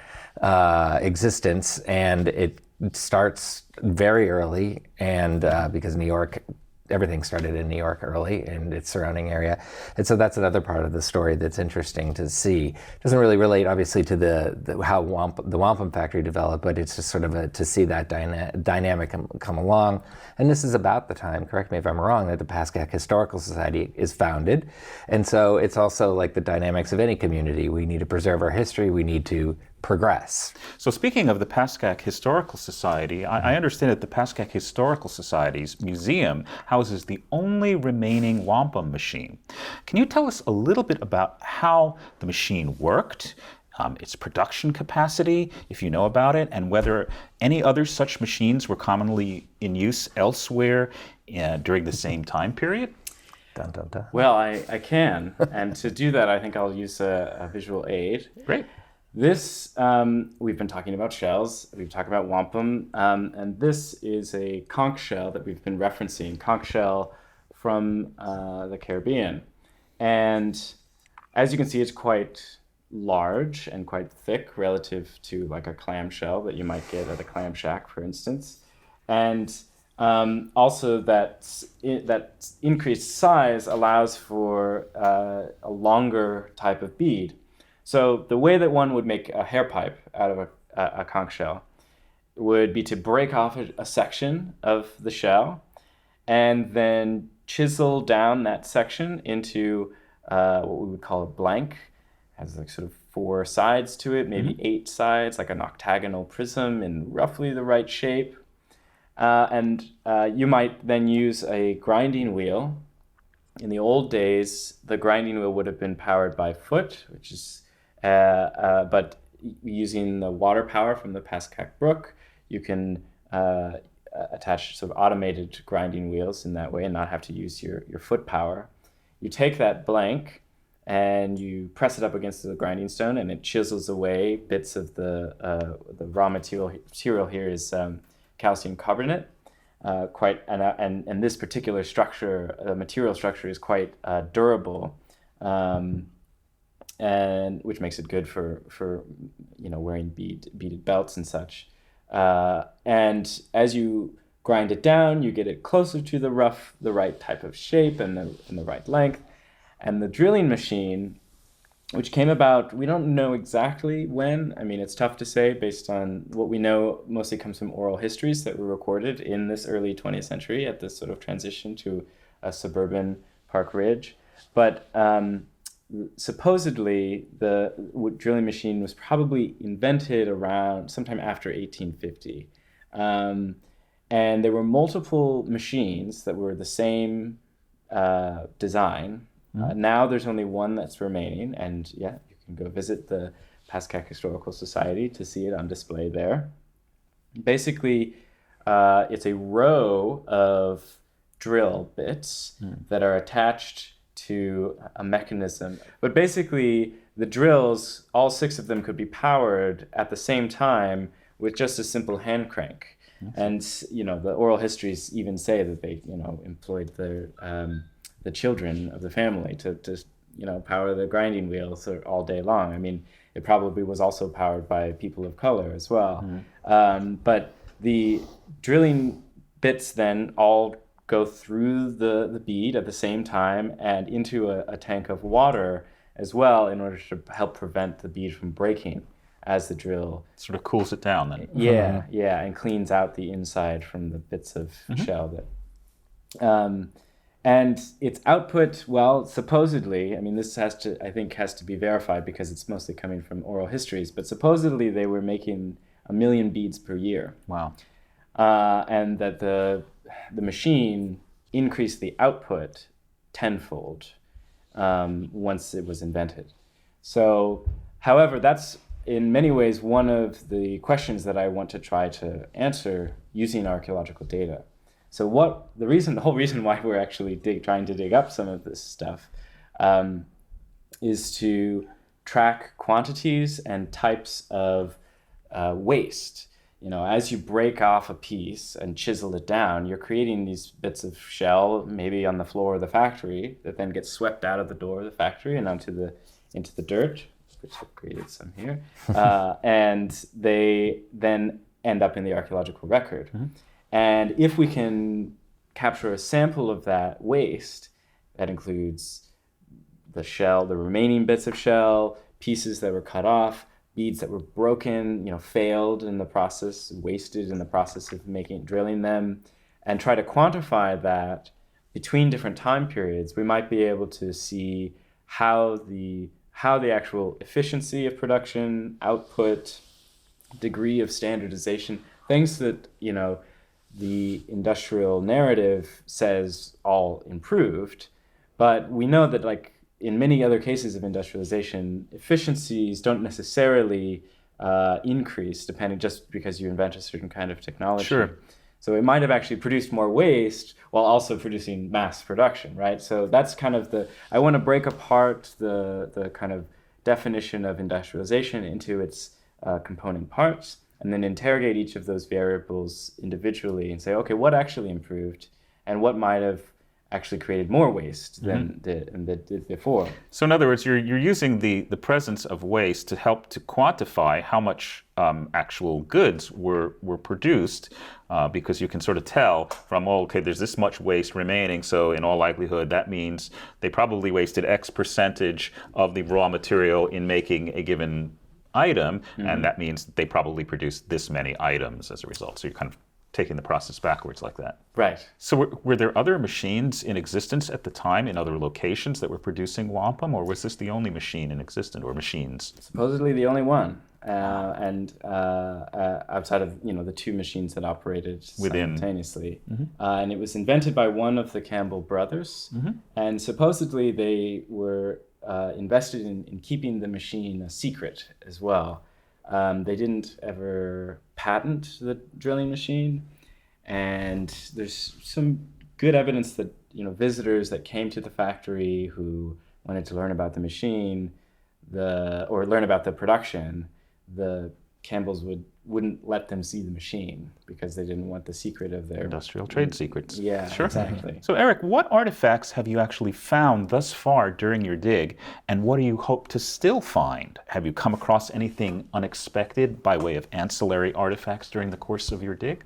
[SPEAKER 3] existence. And it starts very early, and because New York, everything started in New York early and its surrounding area. And so that's another part of the story that's interesting to see. It doesn't really relate, obviously, to how the wampum factory developed, but it's just sort of to see that dynamic come along. And this is about the time, correct me if I'm wrong, that the Pascack Historical Society is founded. And so it's also like the dynamics of any community. We need to preserve our history. We need to progress.
[SPEAKER 1] So speaking of the Pascack Historical Society, I understand that the Pascack Historical Society's museum houses the only remaining wampum machine. Can you tell us a little bit about how the machine worked, its production capacity, if you know about it, and whether any other such machines were commonly in use elsewhere during the same time period?
[SPEAKER 3] Dun, dun, dun.
[SPEAKER 2] Well, I can. And to do that, I think I'll use a visual aid.
[SPEAKER 1] Great.
[SPEAKER 2] This, we've been talking about shells, we've talked about wampum, and this is a conch shell that we've been referencing, conch shell from the Caribbean. And as you can see, it's quite large and quite thick relative to like a clam shell that you might get at a clam shack, for instance. And also that increased size allows for a longer type of bead. So the way that one would make a hair pipe out of a conch shell would be to break off a section of the shell and then chisel down that section into what we would call a blank. It has like sort of 4 sides to it, maybe 8 sides, like an octagonal prism in roughly the right shape. And you might then use a grinding wheel. In the old days, the grinding wheel would have been powered by foot, which is but using the water power from the Pascack Brook, you can attach sort of automated grinding wheels in that way and not have to use your foot power. You take that blank and you press it up against the grinding stone, and it chisels away bits of the raw material. Material here is calcium carbonate. And this particular structure, the material structure, is quite durable. And which makes it good for wearing beaded belts and such. And as you grind it down, you get it closer to the right type of shape and the right length. And the drilling machine, which came about, we don't know exactly when. I mean, it's tough to say based on what we know mostly comes from oral histories that were recorded in this early 20th century at this sort of transition to a suburban Park Ridge. But supposedly the drilling machine was probably invented around sometime after 1850. And there were multiple machines that were the same design. Now there's only one that's remaining, and yeah, you can go visit the Pascack Historical Society to see it on display there. Basically, it's a row of drill bits that are attached to a mechanism. But basically, the drills, all 6 of them could be powered at the same time with just a simple hand crank. And, you know, the oral histories even say that they, you know, employed the children of the family to you know, power the grinding wheels all day long. I mean, it probably was also powered by people of color as well. But the drilling bits then all go through the bead at the same time and into a tank of water as well in order to help prevent the bead from breaking as the drill
[SPEAKER 1] Sort of cools it down then.
[SPEAKER 2] yeah, and cleans out the inside from the bits of shell that and its output, well, supposedly, I mean, this has to be verified because it's mostly coming from oral histories, but supposedly they were making 1 million beads per year.
[SPEAKER 1] Wow.
[SPEAKER 2] And that the machine increased the output tenfold once it was invented. So, however, that's in many ways one of the questions that I want to try to answer using archaeological data. So the whole reason why we're actually trying to dig up some of this stuff is to track quantities and types of waste. You know, as you break off a piece and chisel it down, you're creating these bits of shell, maybe on the floor of the factory, that then get swept out of the door of the factory and into the dirt, which I've created some here, and they then end up in the archaeological record. And if we can capture a sample of that waste, that includes the shell, the remaining bits of shell, pieces that were cut off, beads that were broken, you know, failed in the process, wasted in the process of drilling them, and try to quantify that between different time periods, we might be able to see how the actual efficiency of production, output, degree of standardization, things that, you know, the industrial narrative says all improved, but we know that, like in many other cases of industrialization, efficiencies don't necessarily increase just because you invent a certain kind of technology.
[SPEAKER 1] Sure.
[SPEAKER 2] So it might have actually produced more waste while also producing mass production, right? So that's kind of I want to break apart the kind of definition of industrialization into its component parts, and then interrogate each of those variables individually and say, okay, what actually improved and what might have actually created more waste than did before.
[SPEAKER 1] So in other words, you're using the presence of waste to help to quantify how much actual goods were produced, because you can sort of tell from, okay, there's this much waste remaining, so in all likelihood that means they probably wasted X percentage of the raw material in making a given item, and that means they probably produced this many items as a result. So you're kind of taking the process backwards like that.
[SPEAKER 2] Right.
[SPEAKER 1] So were there other machines in existence at the time in other locations that were producing wampum, or was this the only machine in existence, or machines?
[SPEAKER 2] Supposedly the only one, and outside of the 2 machines that operated simultaneously. And it was invented by one of the Campbell brothers, and supposedly they were invested in keeping the machine a secret as well. They didn't ever patent the drilling machine, and there's some good evidence that visitors that came to the factory who wanted to learn about the machine, or learn about the production, the Campbells wouldn't let them see the machine because they didn't want the secret of their
[SPEAKER 1] industrial trade secrets.
[SPEAKER 2] Yeah,
[SPEAKER 1] sure.
[SPEAKER 2] Exactly.
[SPEAKER 1] So Eric, what artifacts have you actually found thus far during your dig, and what do you hope to still find? Have you come across anything unexpected by way of ancillary artifacts during the course of your dig?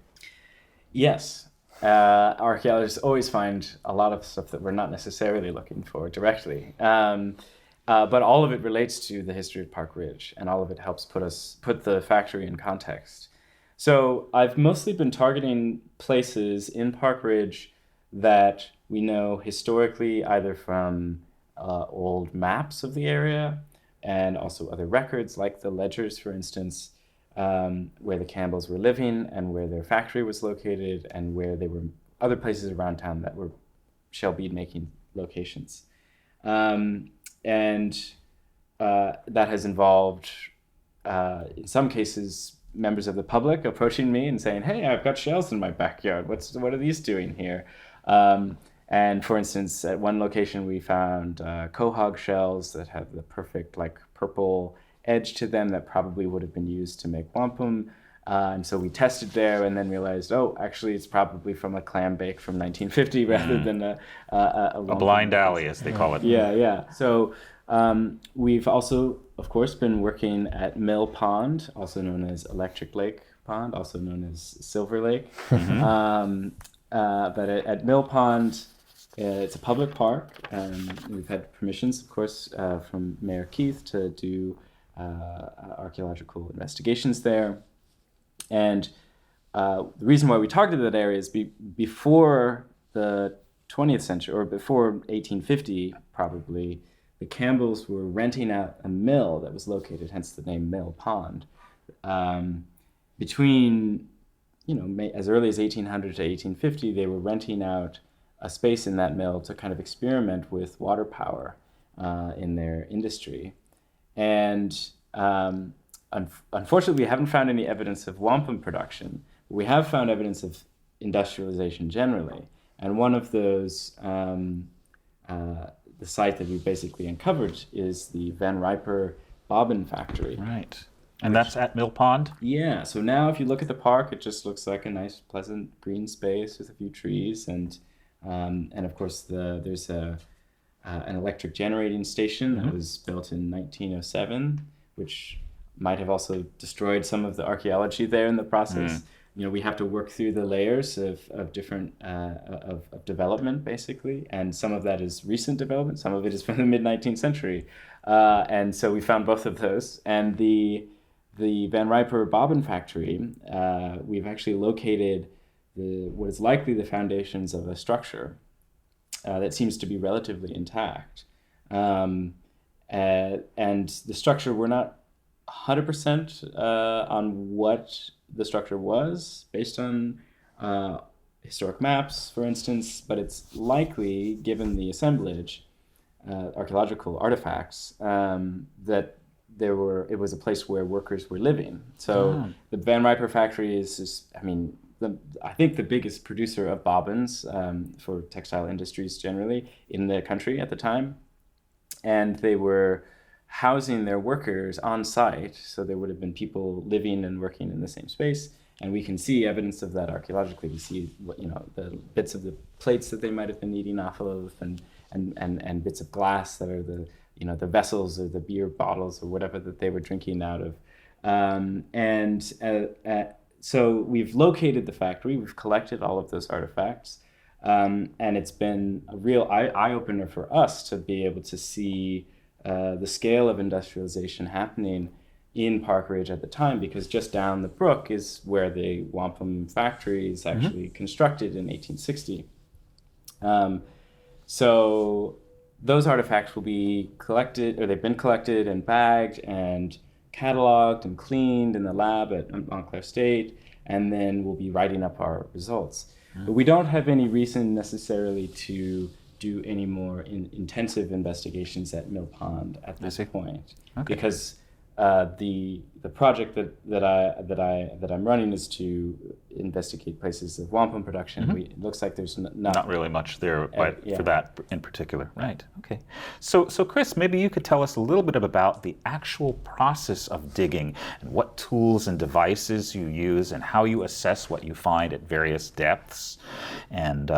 [SPEAKER 2] Yes. archaeologists always find a lot of stuff that we're not necessarily looking for directly. But all of it relates to the history of Park Ridge, and all of it helps put the factory in context. So I've mostly been targeting places in Park Ridge that we know historically, either from old maps of the area and also other records like the ledgers, for instance, where the Campbells were living and where their factory was located and where there were other places around town that were shell bead making locations. And that has involved, in some cases, members of the public approaching me and saying, "Hey, I've got shells in my backyard. What are these doing here?" And for instance, at one location we found quahog shells that have the perfect like purple edge to them that probably would have been used to make wampum. And so we tested there and then realized, oh, actually it's probably from a clam bake from 1950 rather than a
[SPEAKER 1] blind alley, as they call it.
[SPEAKER 2] Yeah. So we've also, of course, been working at Mill Pond, also known as Electric Lake Pond, also known as Silver Lake. But at Mill Pond, it's a public park. We've had permissions, of course, from Mayor Keith to do archaeological investigations there. And the reason why we targeted that area is before the 20th century, or before 1850 probably, the Campbells were renting out a mill that was located, hence the name Mill Pond, between, as early as 1800 to 1850, they were renting out a space in that mill to kind of experiment with water power in their industry. And unfortunately, we haven't found any evidence of wampum production. But we have found evidence of industrialization generally. And one of those, the site that we basically uncovered is the Van Riper Bobbin Factory.
[SPEAKER 1] Right. And that's at Mill Pond?
[SPEAKER 2] Yeah. So now if you look at the park, it just looks like a nice, pleasant green space with a few trees. And of course, there's an electric generating station that was built in 1907, which might have also destroyed some of the archaeology there in the process. We have to work through the layers of different of development, basically, and some of that is recent development, some of it is from the mid-19th century, and so we found both of those. And the Van Riper Bobbin Factory, we've actually located what is likely the foundations of a structure that seems to be relatively intact, and the structure, we're not 100% on what the structure was based on historic maps, for instance, but it's likely, given the assemblage, archaeological artifacts, that it was a place where workers were living. So the Van Riper factory is I think the biggest producer of bobbins for textile industries generally in the country at the time, and they were housing their workers on site, so there would have been people living and working in the same space, and we can see evidence of that archaeologically. We see the bits of the plates that they might have been eating off of, and bits of glass that are the vessels or the beer bottles or whatever that they were drinking out of, so we've located the factory, we've collected all of those artifacts, and it's been a real eye-opener for us to be able to see the scale of industrialization happening in Park Ridge at the time, because just down the brook is where the wampum factory is actually constructed in 1860. So those artifacts will be collected, or they've been collected and bagged and cataloged and cleaned in the lab at Montclair State, and then we'll be writing up our results. But we don't have any reason necessarily to do any more intensive investigations at Mill Pond at this point, because the project that I'm running is to investigate places of wampum production. It looks like there's
[SPEAKER 1] not really much there for that in particular. Right. Okay. So Chris, maybe you could tell us a little bit about the actual process of digging and what tools and devices you use and how you assess what you find at various depths and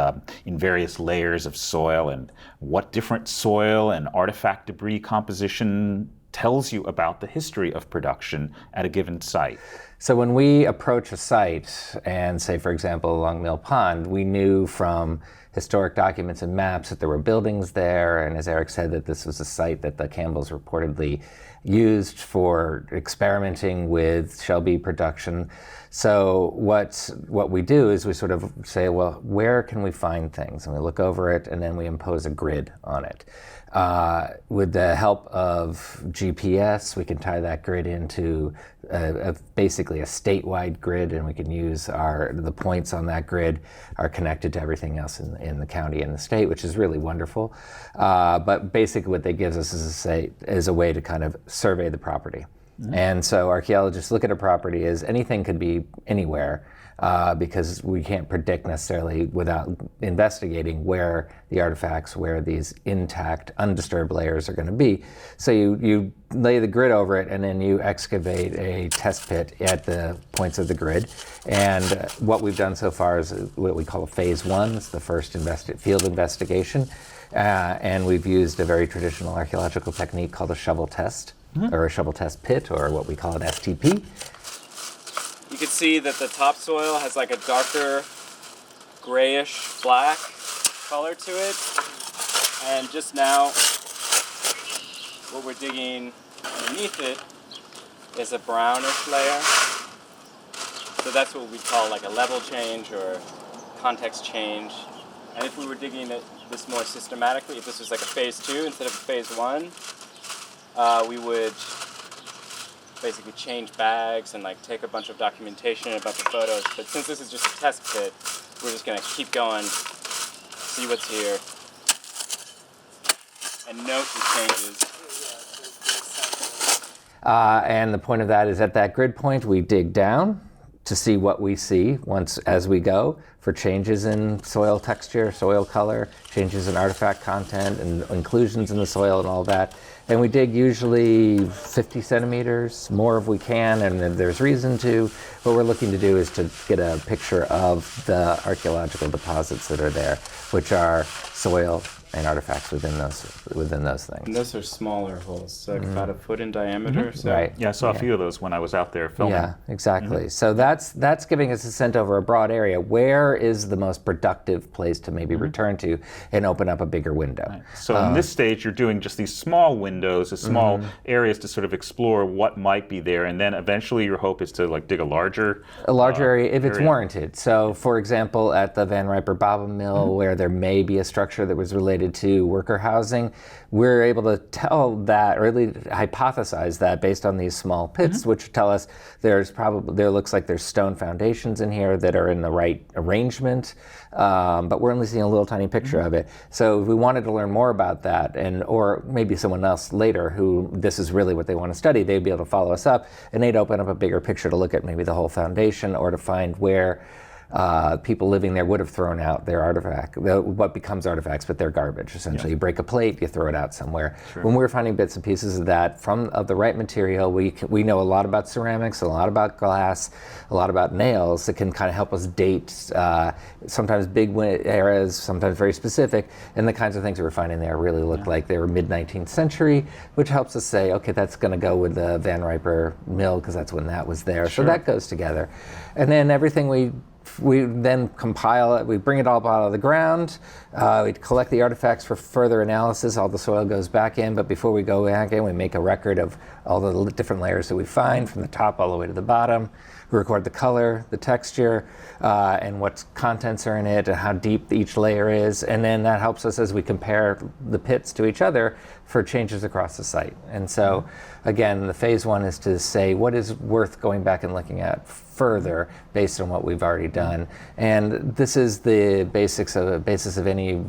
[SPEAKER 1] in various layers of soil, and what different soil and artifact debris composition tells you about the history of production at a given site.
[SPEAKER 3] So when we approach a site and say, for example, along Mill Pond, we knew from historic documents and maps that there were buildings there, and as Eric said, that this was a site that the Campbells reportedly used for experimenting with shell bead production. So what we do is we sort of say, well, where can we find things? And we look over it, and then we impose a grid on it. With the help of GPS, we can tie that grid into basically a statewide grid, and we can use the points on that grid are connected to everything else in the county and the state, which is really wonderful. But basically what that gives us is a way to kind of survey the property. Mm-hmm. And so archaeologists look at a property as anything could be anywhere, because we can't predict necessarily without investigating where the artifacts, where these intact, undisturbed layers are going to be. So you lay the grid over it, and then you excavate a test pit at the points of the grid. And what we've done so far is what we call a phase one. It's the first field investigation. And we've used a very traditional archaeological technique called a shovel test, mm-hmm. or a shovel test pit, or what we call an STP.
[SPEAKER 2] You can see that the topsoil has like a darker grayish black color to it. And just now, what we're digging underneath it is a brownish layer. So that's what we call like a level change or context change. And if we were digging this more systematically, if this was like a phase 2 instead of a phase 1, we would basically change bags and like take a bunch of documentation and a bunch of photos. But since this is just a test pit, we're just gonna keep going, see what's here, and note the changes.
[SPEAKER 3] And the point of that is at that grid point, we dig down to see what we see as we go for changes in soil texture, soil color, changes in artifact content and inclusions in the soil and all that. And we dig usually 50 centimeters, more if we can, and if there's reason to. What we're looking to do is to get a picture of the archaeological deposits that are there, which are soil and artifacts within those things.
[SPEAKER 2] And those are smaller holes, so like about a foot in diameter.
[SPEAKER 3] Mm-hmm.
[SPEAKER 2] So.
[SPEAKER 3] Right.
[SPEAKER 1] Yeah, I saw a few of those when I was out there filming.
[SPEAKER 3] Yeah, exactly. Mm-hmm. So that's giving us a scent over a broad area. Where is the most productive place to maybe return to and open up a bigger window?
[SPEAKER 1] Right. So in this stage, you're doing just these small windows, small areas to sort of explore what might be there, and then eventually your hope is to like dig a larger
[SPEAKER 3] area if it's warranted. So, for example, at the Van Riper Bobbin Mill, where there may be a structure that was related to worker housing, we're able to tell that, or really hypothesize that based on these small pits, which tell us there looks like there's stone foundations in here that are in the right arrangement, but we're only seeing a little tiny picture of it. So if we wanted to learn more about that, or maybe someone else later who this is really what they want to study, they'd be able to follow us up, and they'd open up a bigger picture to look at maybe the whole foundation, or to find where people living there would have thrown out their artifact, what becomes artifacts, but they're garbage, essentially. You break a plate, you throw it out somewhere. Sure. When we're finding bits and pieces of that of the right material, we know a lot about ceramics, a lot about glass, a lot about nails that can kind of help us date sometimes big eras, sometimes very specific, and the kinds of things we're finding there really look like they were mid-19th century, which helps us say, okay, that's going to go with the Van Riper Mill, because that's when that was there. Sure. So that goes together. And then everything we then compile it, we bring it all out of the ground, we collect the artifacts for further analysis, all the soil goes back in, but before we go back in, we make a record of all the different layers that we find from the top all the way to the bottom. We record the color, the texture, and what contents are in it, and how deep each layer is, and then that helps us as we compare the pits to each other for changes across the site. And so, again, the phase 1 is to say what is worth going back and looking at further based on what we've already done. And this is the basis of any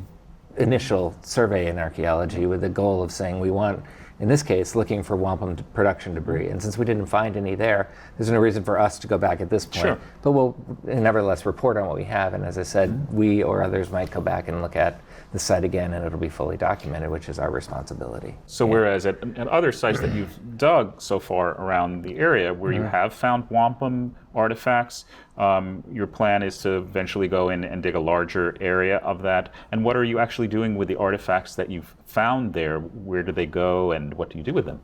[SPEAKER 3] initial survey in archaeology, with the goal of saying we want, in this case, looking for wampum production debris. And since we didn't find any there's no reason for us to go back at this point. Sure. But we'll nevertheless report on what we have. And as I said, we or others might go back and look at the site again, and it'll be fully documented, which is our responsibility.
[SPEAKER 1] So whereas at other sites that you've dug so far around the area where you have found wampum artifacts, your plan is to eventually go in and dig a larger area of that. And what are you actually doing with the artifacts that you've found there? Where do they go, and what do you do with them?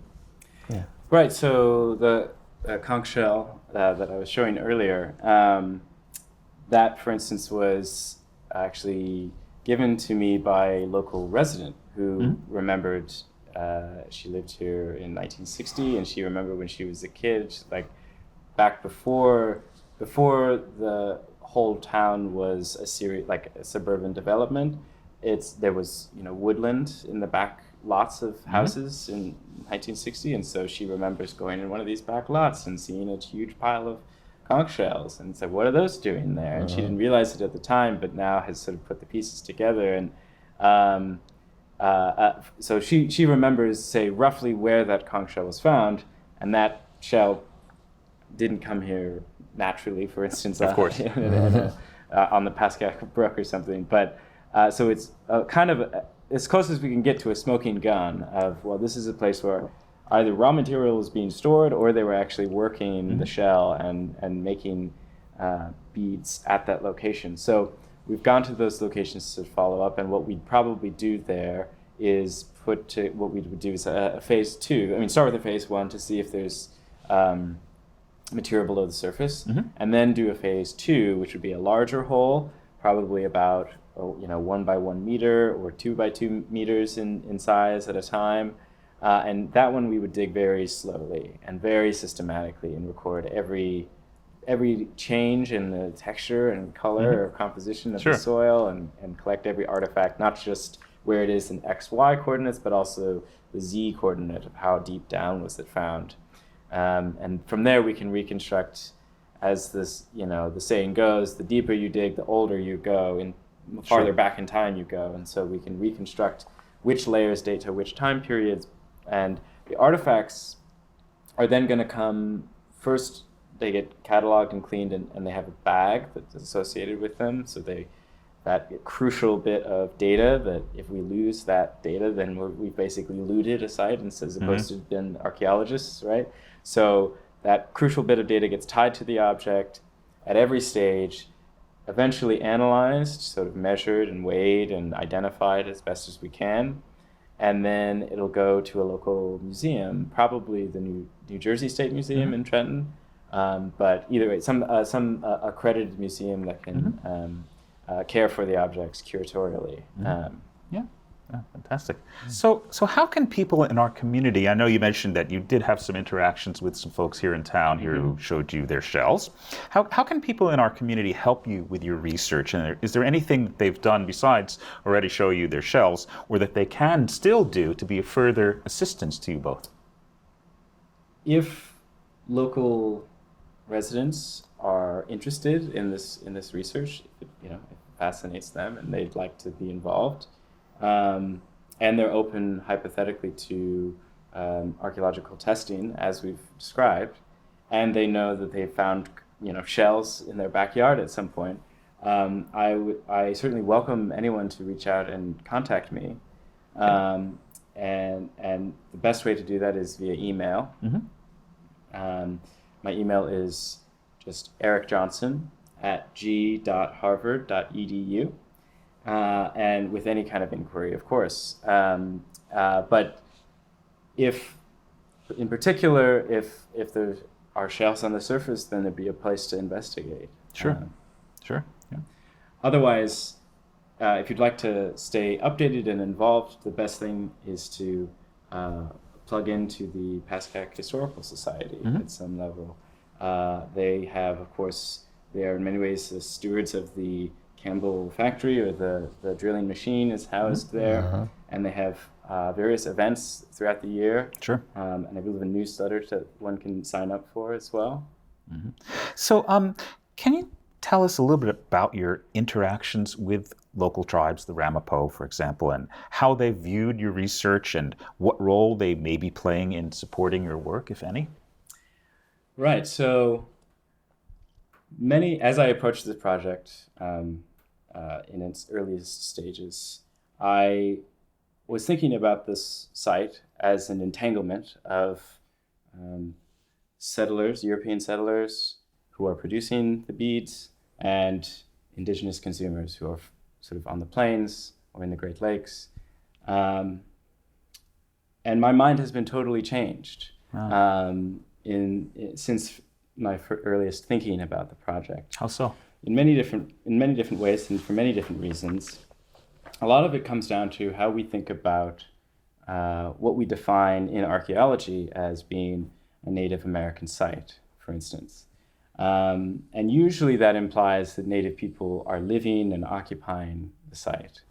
[SPEAKER 2] Yeah. Right, so conch shell that I was showing earlier, that, for instance, was actually given to me by a local resident who remembered. She lived here in 1960, and she remembered when she was a kid, like back before the whole town was like a suburban development. There was woodland in the back lots of houses in 1960, and so she remembers going in one of these back lots and seeing a huge pile of conch shells and said, "What are those doing there?" And she didn't realize it at the time, but now has sort of put the pieces together. And so she remembers, say, roughly where that conch shell was found, and that shell didn't come here naturally, for instance,
[SPEAKER 1] of course,
[SPEAKER 2] on the Pascack Brook or something. But so it's kind of as close as we can get to a smoking gun of, well, this is a place where either raw material is being stored or they were actually working the shell and making beads at that location. So we've gone to those locations to follow up, and what we'd probably do there is what we would do is a phase 2. I mean, start with a phase 1 to see if there's material below the surface, and then do a phase 2, which would be a larger hole, probably about 1 by 1 meter or 2 by 2 meters in size at a time. And that one we would dig very slowly and very systematically and record every change in the texture and color or composition of the soil, and collect every artifact, not just where it is in XY coordinates, but also the Z coordinate of how deep down was it found. And from there we can reconstruct, as this, the saying goes, the deeper you dig, the older you go, and farther back in time you go. And so we can reconstruct which layers date to which time periods. And the artifacts are then going to come first. They get cataloged and cleaned, and they have a bag that's associated with them. So that crucial bit of data, that if we lose that data, then we've basically looted a site, and as opposed to been archaeologists, right? So that crucial bit of data gets tied to the object at every stage, eventually analyzed, sort of measured and weighed and identified as best as we can. And then it'll go to a local museum, probably the New Jersey State Museum in Trenton, but either way, some accredited museum that can care for the objects curatorially.
[SPEAKER 1] Fantastic. So how can people in our community, I know you mentioned that you did have some interactions with some folks here in town here who showed you their shells. How can people in our community help you with your research? And is there anything that they've done besides already show you their shells, or that they can still do to be a further assistance to you both?
[SPEAKER 2] If local residents are interested in this research, if it fascinates them and they'd like to be involved, and they're open hypothetically to archaeological testing, as we've described, and they know that they found shells in their backyard at some point, I certainly welcome anyone to reach out and contact me. And the best way to do that is via email. My email is just ericjohnson@g.harvard.edu. And with any kind of inquiry, of course. But if there are shells on the surface, then there'd be a place to investigate.
[SPEAKER 1] Sure.
[SPEAKER 2] Otherwise, if you'd like to stay updated and involved, the best thing is to plug into the Pascack Historical Society at some level. They have, of course, they are in many ways the stewards of the Campbell Factory, or the drilling machine is housed there, and they have various events throughout the year. And I believe a newsletter that one can sign up for as well.
[SPEAKER 1] So can you tell us a little bit about your interactions with local tribes, the Ramapo, for example, and how they viewed your research and what role they may be playing in supporting your work, if any?
[SPEAKER 2] Right. So as I approached this project in its earliest stages, I was thinking about this site as an entanglement of European settlers who are producing the beads, and indigenous consumers who are sort of on the plains or in the Great Lakes. And my mind has been totally changed. since my earliest thinking about the project.
[SPEAKER 1] How so?
[SPEAKER 2] In many different ways and for many different reasons. A lot of it comes down to how we think about what we define in archaeology as being a Native American site, for instance. And usually that implies that Native people are living and occupying the site.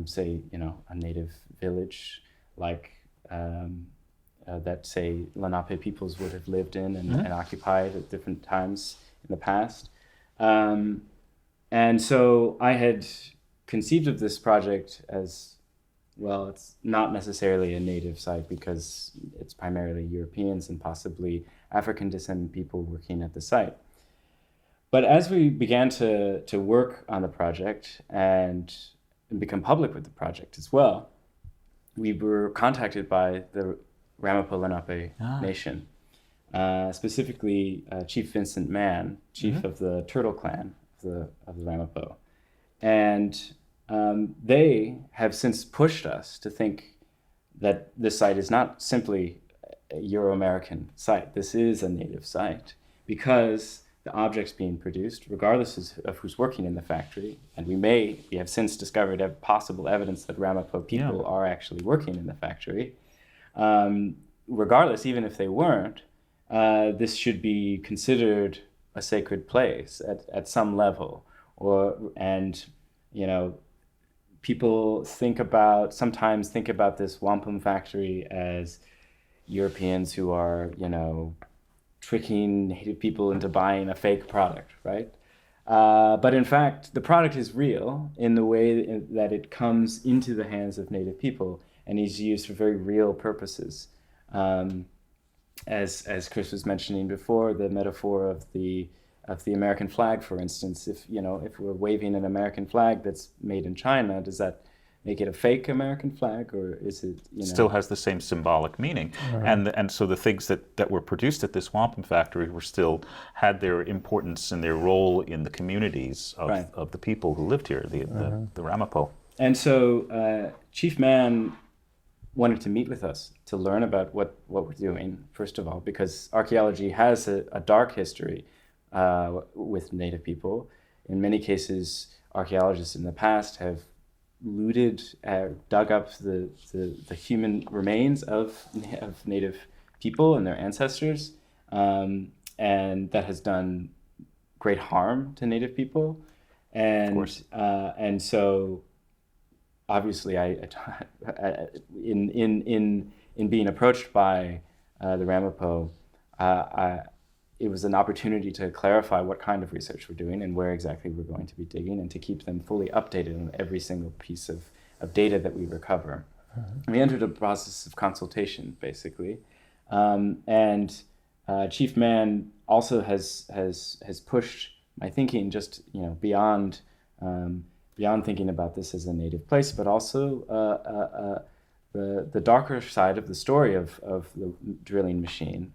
[SPEAKER 2] Say, a Native village like that, say, Lenape peoples would have lived in and occupied at different times in the past. And so I had conceived of this project as, well, it's not necessarily a Native site because it's primarily Europeans and possibly African descendant people working at the site. But as we began to work on the project and become public with the project as well, we were contacted by the Ramapo Nation, specifically Chief Vincent Mann, chief of the Turtle Clan of the Ramapo. And they have since pushed us to think that this site is not simply a Euro-American site. This is a Native site because the objects being produced, regardless of who's working in the factory, and we have since discovered possible evidence that Ramapo people are actually working in the factory. Regardless, even if they weren't, this should be considered a sacred place at some level, people sometimes think about this wampum factory as Europeans who are, tricking Native people into buying a fake product, right? But in fact, the product is real in the way that it comes into the hands of Native people and is used for very real purposes. As Chris was mentioning before, the metaphor of the American flag, for instance, if we're waving an American flag that's made in China, does that make it a fake American flag, or is it
[SPEAKER 1] still has the same symbolic meaning? Right. And so the things that were produced at this wampum factory had their importance and their role in the communities of the people who lived here, the Ramapo.
[SPEAKER 2] And so Chief Mann wanted to meet with us to learn about what we're doing, first of all, because archaeology has a dark history with Native people. In many cases, archaeologists in the past have looted, dug up the human remains of Native people and their ancestors, and that has done great harm to Native people. And
[SPEAKER 1] of course.
[SPEAKER 2] And so, obviously, in being approached by the Ramapo, it was an opportunity to clarify what kind of research we're doing and where exactly we're going to be digging, and to keep them fully updated on every single piece of data that we recover. We entered a process of consultation, basically, and Chief Mann also has pushed my thinking just beyond thinking about this as a Native place, but also the darker side of the story of the drilling machine.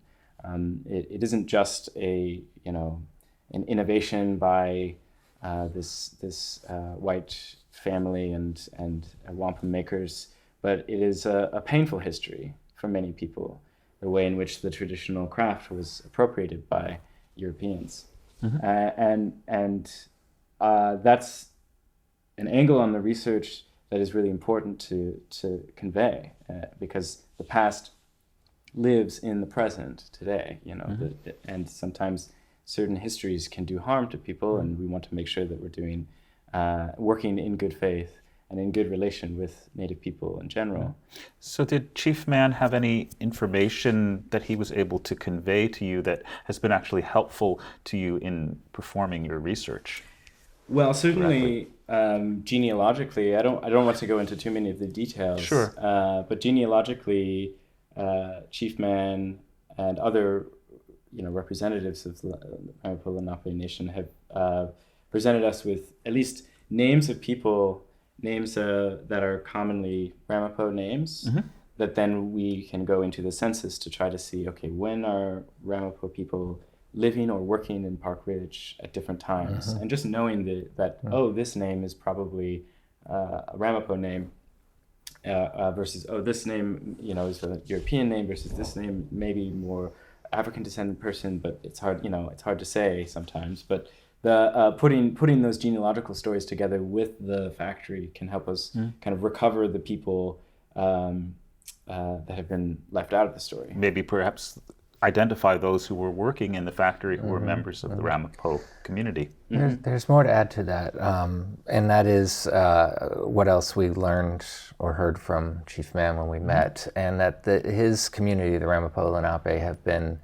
[SPEAKER 2] It isn't just an innovation by this white family and wampum makers, but it is a painful history for many people, the way in which the traditional craft was appropriated by Europeans. And that's an angle on the research that is really important to convey, because the past lives in the present today, and sometimes certain histories can do harm to people, and we want to make sure that we're working in good faith and in good relation with Native people in general.
[SPEAKER 1] So did Chief Mann have any information that he was able to convey to you that has been actually helpful to you in performing your research?
[SPEAKER 2] Well, certainly genealogically, I don't want to go into too many of the details.
[SPEAKER 1] Sure.
[SPEAKER 2] But genealogically, Chief Mann and other representatives of the Ramapo Nation have presented us with at least names of people, names that are commonly Ramapo names, that then we can go into the census to try to see, okay, when are Ramapo people living or working in Park Ridge at different times, and just knowing that this name is probably a Ramapo name, versus this name is a European name, versus this name maybe more African descendant person, but it's hard to say sometimes. But the putting those genealogical stories together with the factory can help us kind of recover the people that have been left out of the story.
[SPEAKER 1] Maybe perhaps identify those who were working in the factory who were members of the Ramapo community.
[SPEAKER 3] There's more to add to that, and that is what else we learned or heard from Chief Man when we met, and that his community, the Ramapo Lenape, have been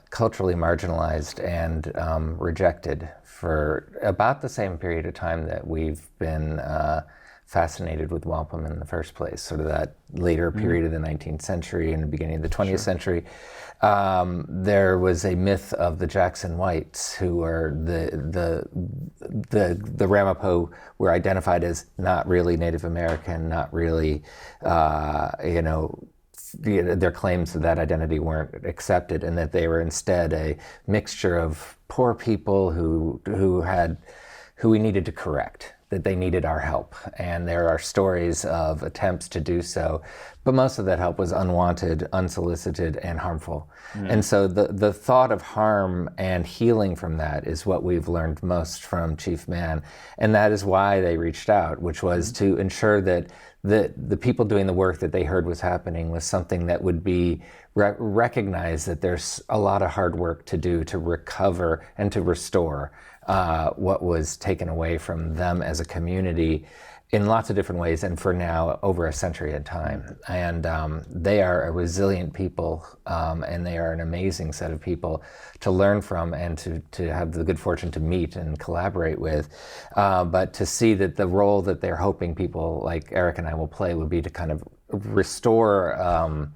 [SPEAKER 3] culturally marginalized and rejected for about the same period of time that we've been fascinated with wampum in the first place, sort of that later period of the 19th century and the beginning of the 20th century. There was a myth of the Jackson Whites, who are the Ramapo were identified as not really Native American, not really, their claims of that identity weren't accepted, and that they were instead a mixture of poor people who we needed to correct, that they needed our help. And there are stories of attempts to do so, but most of that help was unwanted, unsolicited, and harmful. And so the thought of harm and healing from that is what we've learned most from Chief Man. And that is why they reached out, which was to ensure that the people doing the work that they heard was happening was something that would be recognized, that there's a lot of hard work to do to recover and to restore what was taken away from them as a community in lots of different ways, and for now over a century at a time. And they are a resilient people, and they are an amazing set of people to learn from and to have the good fortune to meet and collaborate with. But to see that the role that they're hoping people like Eric and I will play would be to kind of restore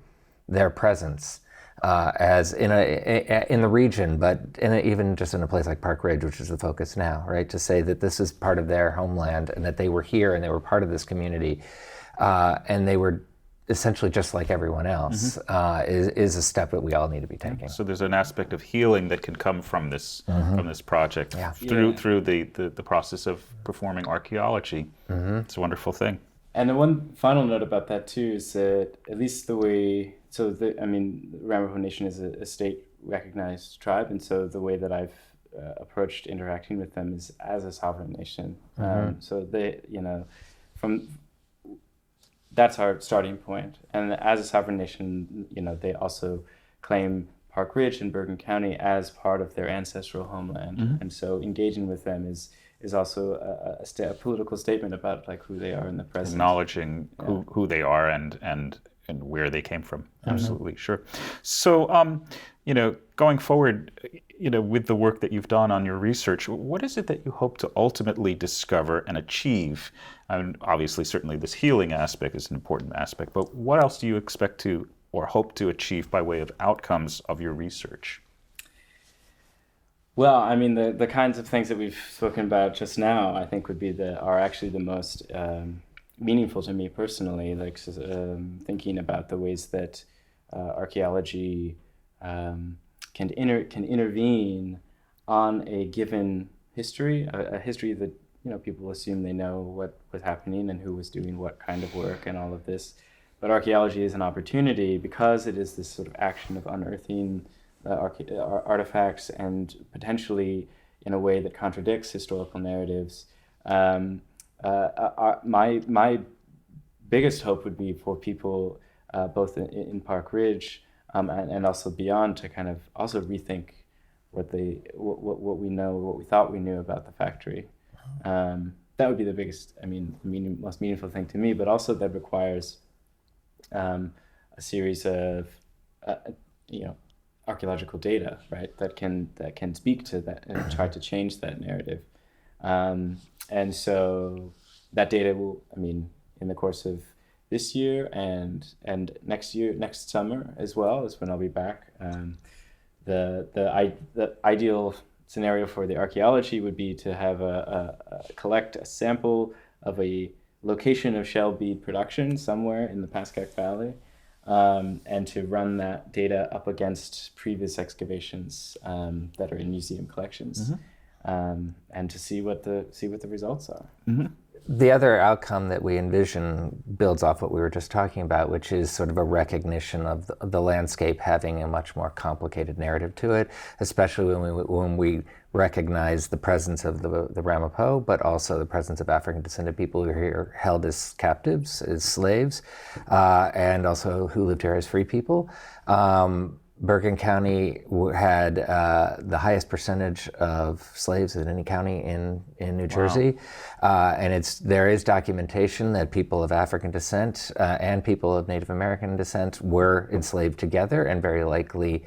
[SPEAKER 3] their presence as in the region, but even just in a place like Park Ridge, which is the focus now, right? To say that this is part of their homeland and that they were here and they were part of this community, and they were essentially just like everyone else, is a step that we all need to be taking.
[SPEAKER 1] So there's an aspect of healing that can come from this project through the process of performing archaeology. It's a wonderful thing.
[SPEAKER 2] And the one final note about that too is that at least the way, the Ramapo Nation is a state-recognized tribe, and so the way that I've approached interacting with them is as a sovereign nation. So they, that's our starting point. And as a sovereign nation, they also claim Park Ridge and Bergen County as part of their ancestral homeland, and so engaging with them is also a political statement about like who they are in the present.
[SPEAKER 1] Acknowledging who they are and where they came from. Absolutely, sure. So, going forward, with the work that you've done on your research, what is it that you hope to ultimately discover and achieve? I mean, obviously, certainly this healing aspect is an important aspect, but what else do you expect to or hope to achieve by way of outcomes of your research?
[SPEAKER 2] Well, I mean, the kinds of things that we've spoken about just now, I think are actually the most meaningful to me personally, like thinking about the ways that archaeology can intervene on a given history, a history that people assume they know what was happening and who was doing what kind of work and all of this. But archaeology is an opportunity because it is this sort of action of unearthing artifacts and potentially in a way that contradicts historical narratives. My biggest hope would be for people both in Park Ridge and also beyond to kind of also rethink what we thought we knew about the factory. That would be the biggest, most meaningful thing to me, but also that requires a series of archaeological data, right, that can speak to that and try to change that narrative. And so that data will, in the course of this year and next summer as well is when I'll be back. The ideal scenario for the archaeology would be to have collect a sample of a location of shell bead production somewhere in the Pascack Valley, and to run that data up against previous excavations that are in museum collections, and to see what the results are.
[SPEAKER 3] the other outcome that we envision builds off what we were just talking about, which is sort of a recognition of the landscape having a much more complicated narrative to it, especially when we recognize the presence of the Ramapo, but also the presence of African descended people who are here held as captives, as slaves, and also who lived here as free people. Bergen County had the highest percentage of slaves in any county in New Jersey. And there is documentation that people of African descent and people of Native American descent were enslaved together and very likely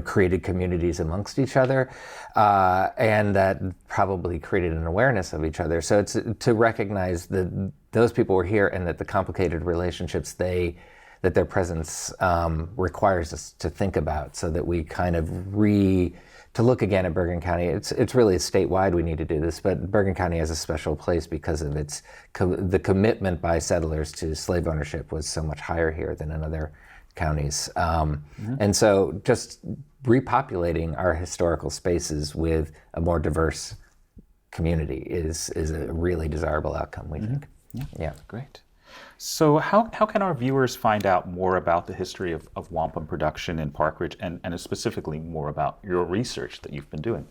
[SPEAKER 3] created communities amongst each other, and that probably created an awareness of each other. So it's to recognize that those people were here and that the complicated relationships that their presence requires us to think about, so that we kind of to look again at Bergen County. It's really statewide we need to do this, but Bergen County has a special place because of the commitment by settlers to slave ownership was so much higher here than in other counties. And so just repopulating our historical spaces with a more diverse community is a really desirable outcome, we think. Yeah.
[SPEAKER 1] Great. So how can our viewers find out more about the history of wampum production in Park Ridge, and specifically more about your research that you've been doing?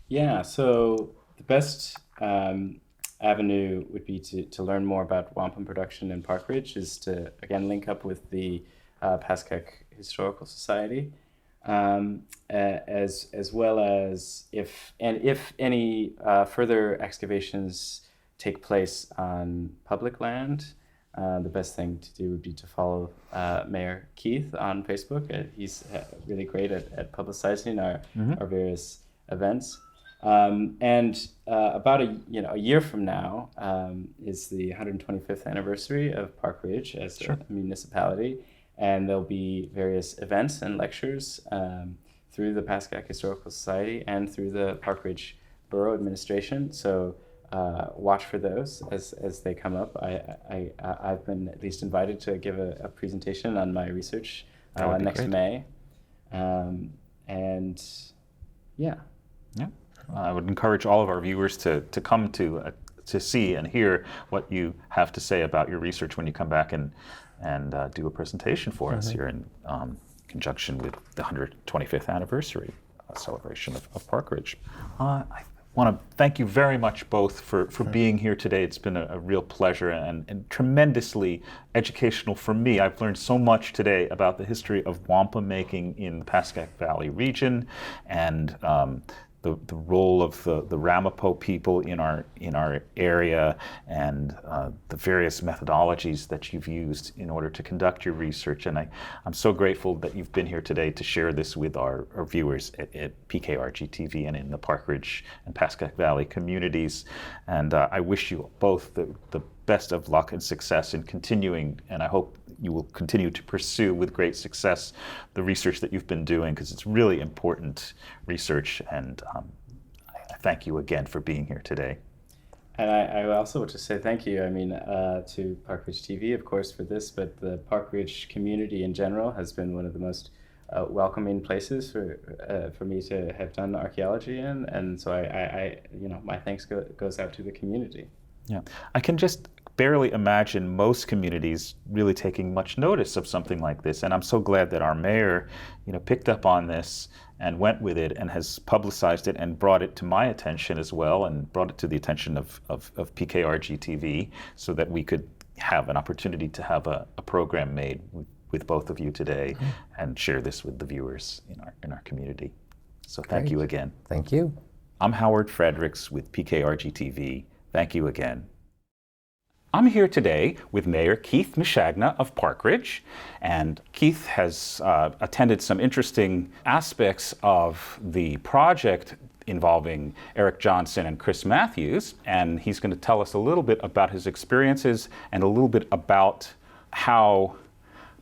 [SPEAKER 2] Yeah, so the best avenue would be to learn more about wampum production in Park Ridge is to, again, link up with the Pascack Historical Society, as well as if any further excavations take place on public land, the best thing to do would be to follow Mayor Keith on Facebook. He's really great at publicizing our various events. And about a year from now is the 125th anniversary of Park Ridge as a municipality, and there'll be various events and lectures through the Pascack Historical Society and through the Park Ridge Borough Administration. So watch for those as they come up. I've been at least invited to give a presentation on my research next great. May, and yeah.
[SPEAKER 1] I would encourage all of our viewers to come to see and hear what you have to say about your research when you come back and do a presentation for us here in conjunction with the 125th anniversary celebration of Park Ridge. I want to thank you very much both for being here today. It's been a real pleasure and tremendously educational for me. I've learned so much today about the history of wampum making in the Pascack Valley region, and the role of the Ramapo people in our area, and the various methodologies that you've used in order to conduct your research. And I'm so grateful that you've been here today to share this with our viewers at PKRG-TV and in the Park Ridge and Pascack Valley communities. And I wish you both the best of luck and success in continuing, and I hope you will continue to pursue with great success the research that you've been doing, because it's really important research, and I thank you again for being here today.
[SPEAKER 2] And I also want to say thank you, to Park Ridge TV, of course, for this, but the Park Ridge community in general has been one of the most welcoming places for me to have done archaeology in, and so I my thanks goes out to the community.
[SPEAKER 1] Yeah, I can just barely imagine most communities really taking much notice of something like this, and I'm so glad that our mayor, picked up on this and went with it and has publicized it and brought it to my attention as well, and brought it to the attention of PKRG-TV, so that we could have an opportunity to have a program made with both of you today and share this with the viewers in our community. So thank you again.
[SPEAKER 3] Thank you.
[SPEAKER 1] I'm Howard Fredrics with PKRG-TV. Thank you again. I'm here today with Mayor Keith Misciagna of Park Ridge, and Keith has attended some interesting aspects of the project involving Eric Johnson and Chris Matthews, and he's going to tell us a little bit about his experiences and a little bit about how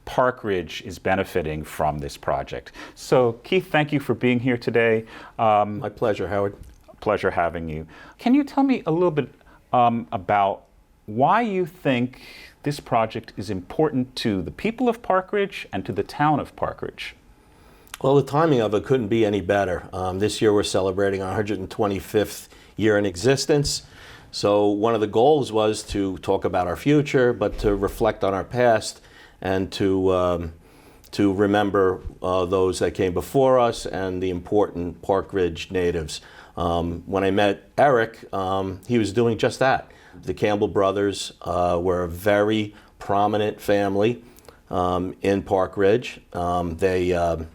[SPEAKER 1] Park Ridge is benefiting from this project. So Keith, thank you for being here today.
[SPEAKER 4] My pleasure, Howard.
[SPEAKER 1] Pleasure having you. Can you tell me a little bit about why you think this project is important to the people of Park Ridge and to the town of Park Ridge?
[SPEAKER 4] Well, the timing of it couldn't be any better. This year we're celebrating our 125th year in existence. So one of the goals was to talk about our future, but to reflect on our past and to remember those that came before us and the important Park Ridge natives. When I met Eric, he was doing just that. The Campbell brothers were a very prominent family in Park Ridge. Their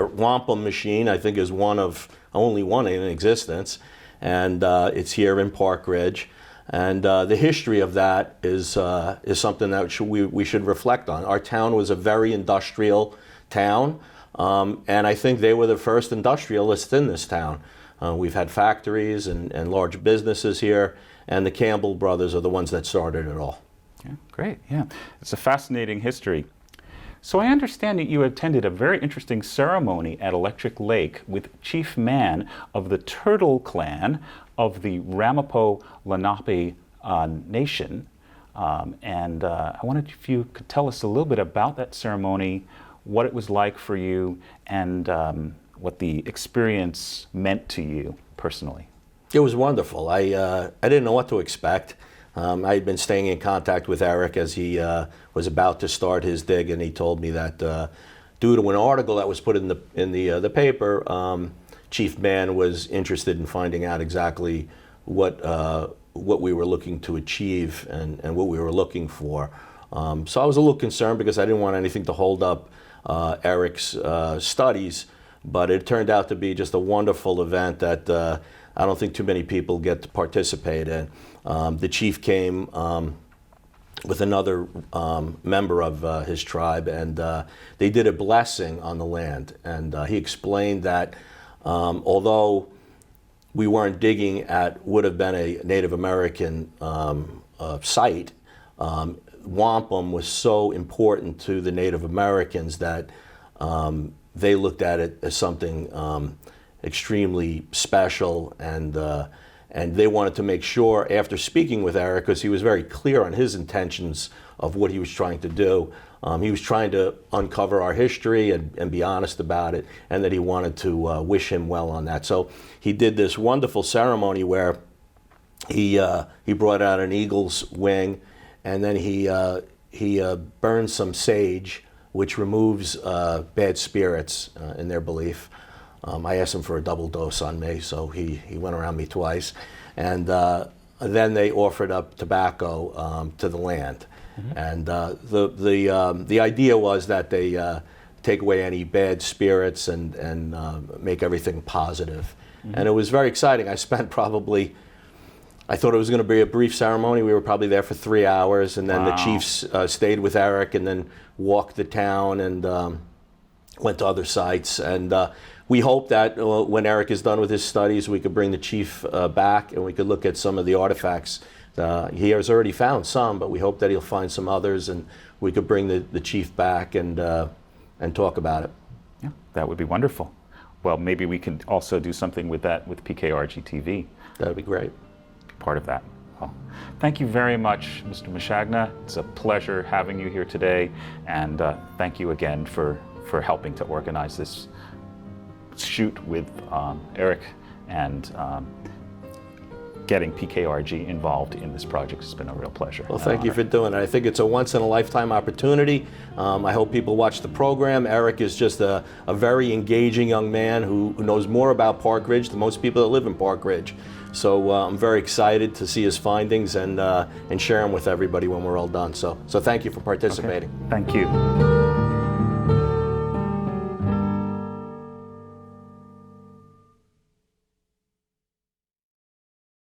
[SPEAKER 4] wampum machine, I think, is only one in existence, and it's here in Park Ridge. And the history of that is something that we should reflect on. Our town was a very industrial town, and I think they were the first industrialists in this town. We've had factories and large businesses here, and the Campbell brothers are the ones that started it all.
[SPEAKER 1] Yeah, great, yeah. It's a fascinating history. So I understand that you attended a very interesting ceremony at Electric Lake with Chief Man of the Turtle Clan of the Ramapo Nation. And I wondered if you could tell us a little bit about that ceremony, what it was like for you, and what the experience meant to you personally.
[SPEAKER 4] It was wonderful. I didn't know what to expect. I had been staying in contact with Eric as he was about to start his dig, and he told me that due to an article that was put in the paper, Chief Man was interested in finding out exactly what we were looking to achieve and what we were looking for. So I was a little concerned because I didn't want anything to hold up Eric's studies, but it turned out to be just a wonderful event that I don't think too many people get to participate in. The chief came with another member of his tribe, and they did a blessing on the land. And he explained that although we weren't digging at would have been a Native American site, wampum was so important to the Native Americans that they looked at it as something extremely special, and they wanted to make sure, after speaking with Eric, because he was very clear on his intentions of what he was trying to do. He was trying to uncover our history and be honest about it, and that he wanted to wish him well on that. So he did this wonderful ceremony where he brought out an eagle's wing, and then he burned some sage, which removes bad spirits in their belief. I asked him for a double dose on me, so he went around me twice. And then they offered up tobacco to the land. Mm-hmm. And the idea was that they take away any bad spirits and make everything positive. Mm-hmm. And it was very exciting. I spent I thought it was going to be a brief ceremony. We were probably there for 3 hours, and then
[SPEAKER 1] Wow.
[SPEAKER 4] the chiefs stayed with Eric and then walked the town and went to other sites. And we hope that when Eric is done with his studies, we could bring the chief back and we could look at some of the artifacts. He has already found some, but we hope that he'll find some others, and we could bring the chief back and talk about it.
[SPEAKER 1] Yeah, that would be wonderful. Well, maybe we can also do something with that with PKRG-TV.
[SPEAKER 4] That would be great.
[SPEAKER 1] Part of that. Well, thank you very much, Mr. Misciagna. It's a pleasure having you here today, and thank you again for helping to organize this shoot with Eric and getting PKRG involved in this project. It's been a real pleasure.
[SPEAKER 4] Well, thank you for doing it. I think it's a once-in-a-lifetime opportunity. I hope people watch the program. Eric is just a very engaging young man who knows more about Park Ridge than most people that live in Park Ridge. So I'm very excited to see his findings and share them with everybody when we're all done. So thank you for participating.
[SPEAKER 1] Okay. Thank you.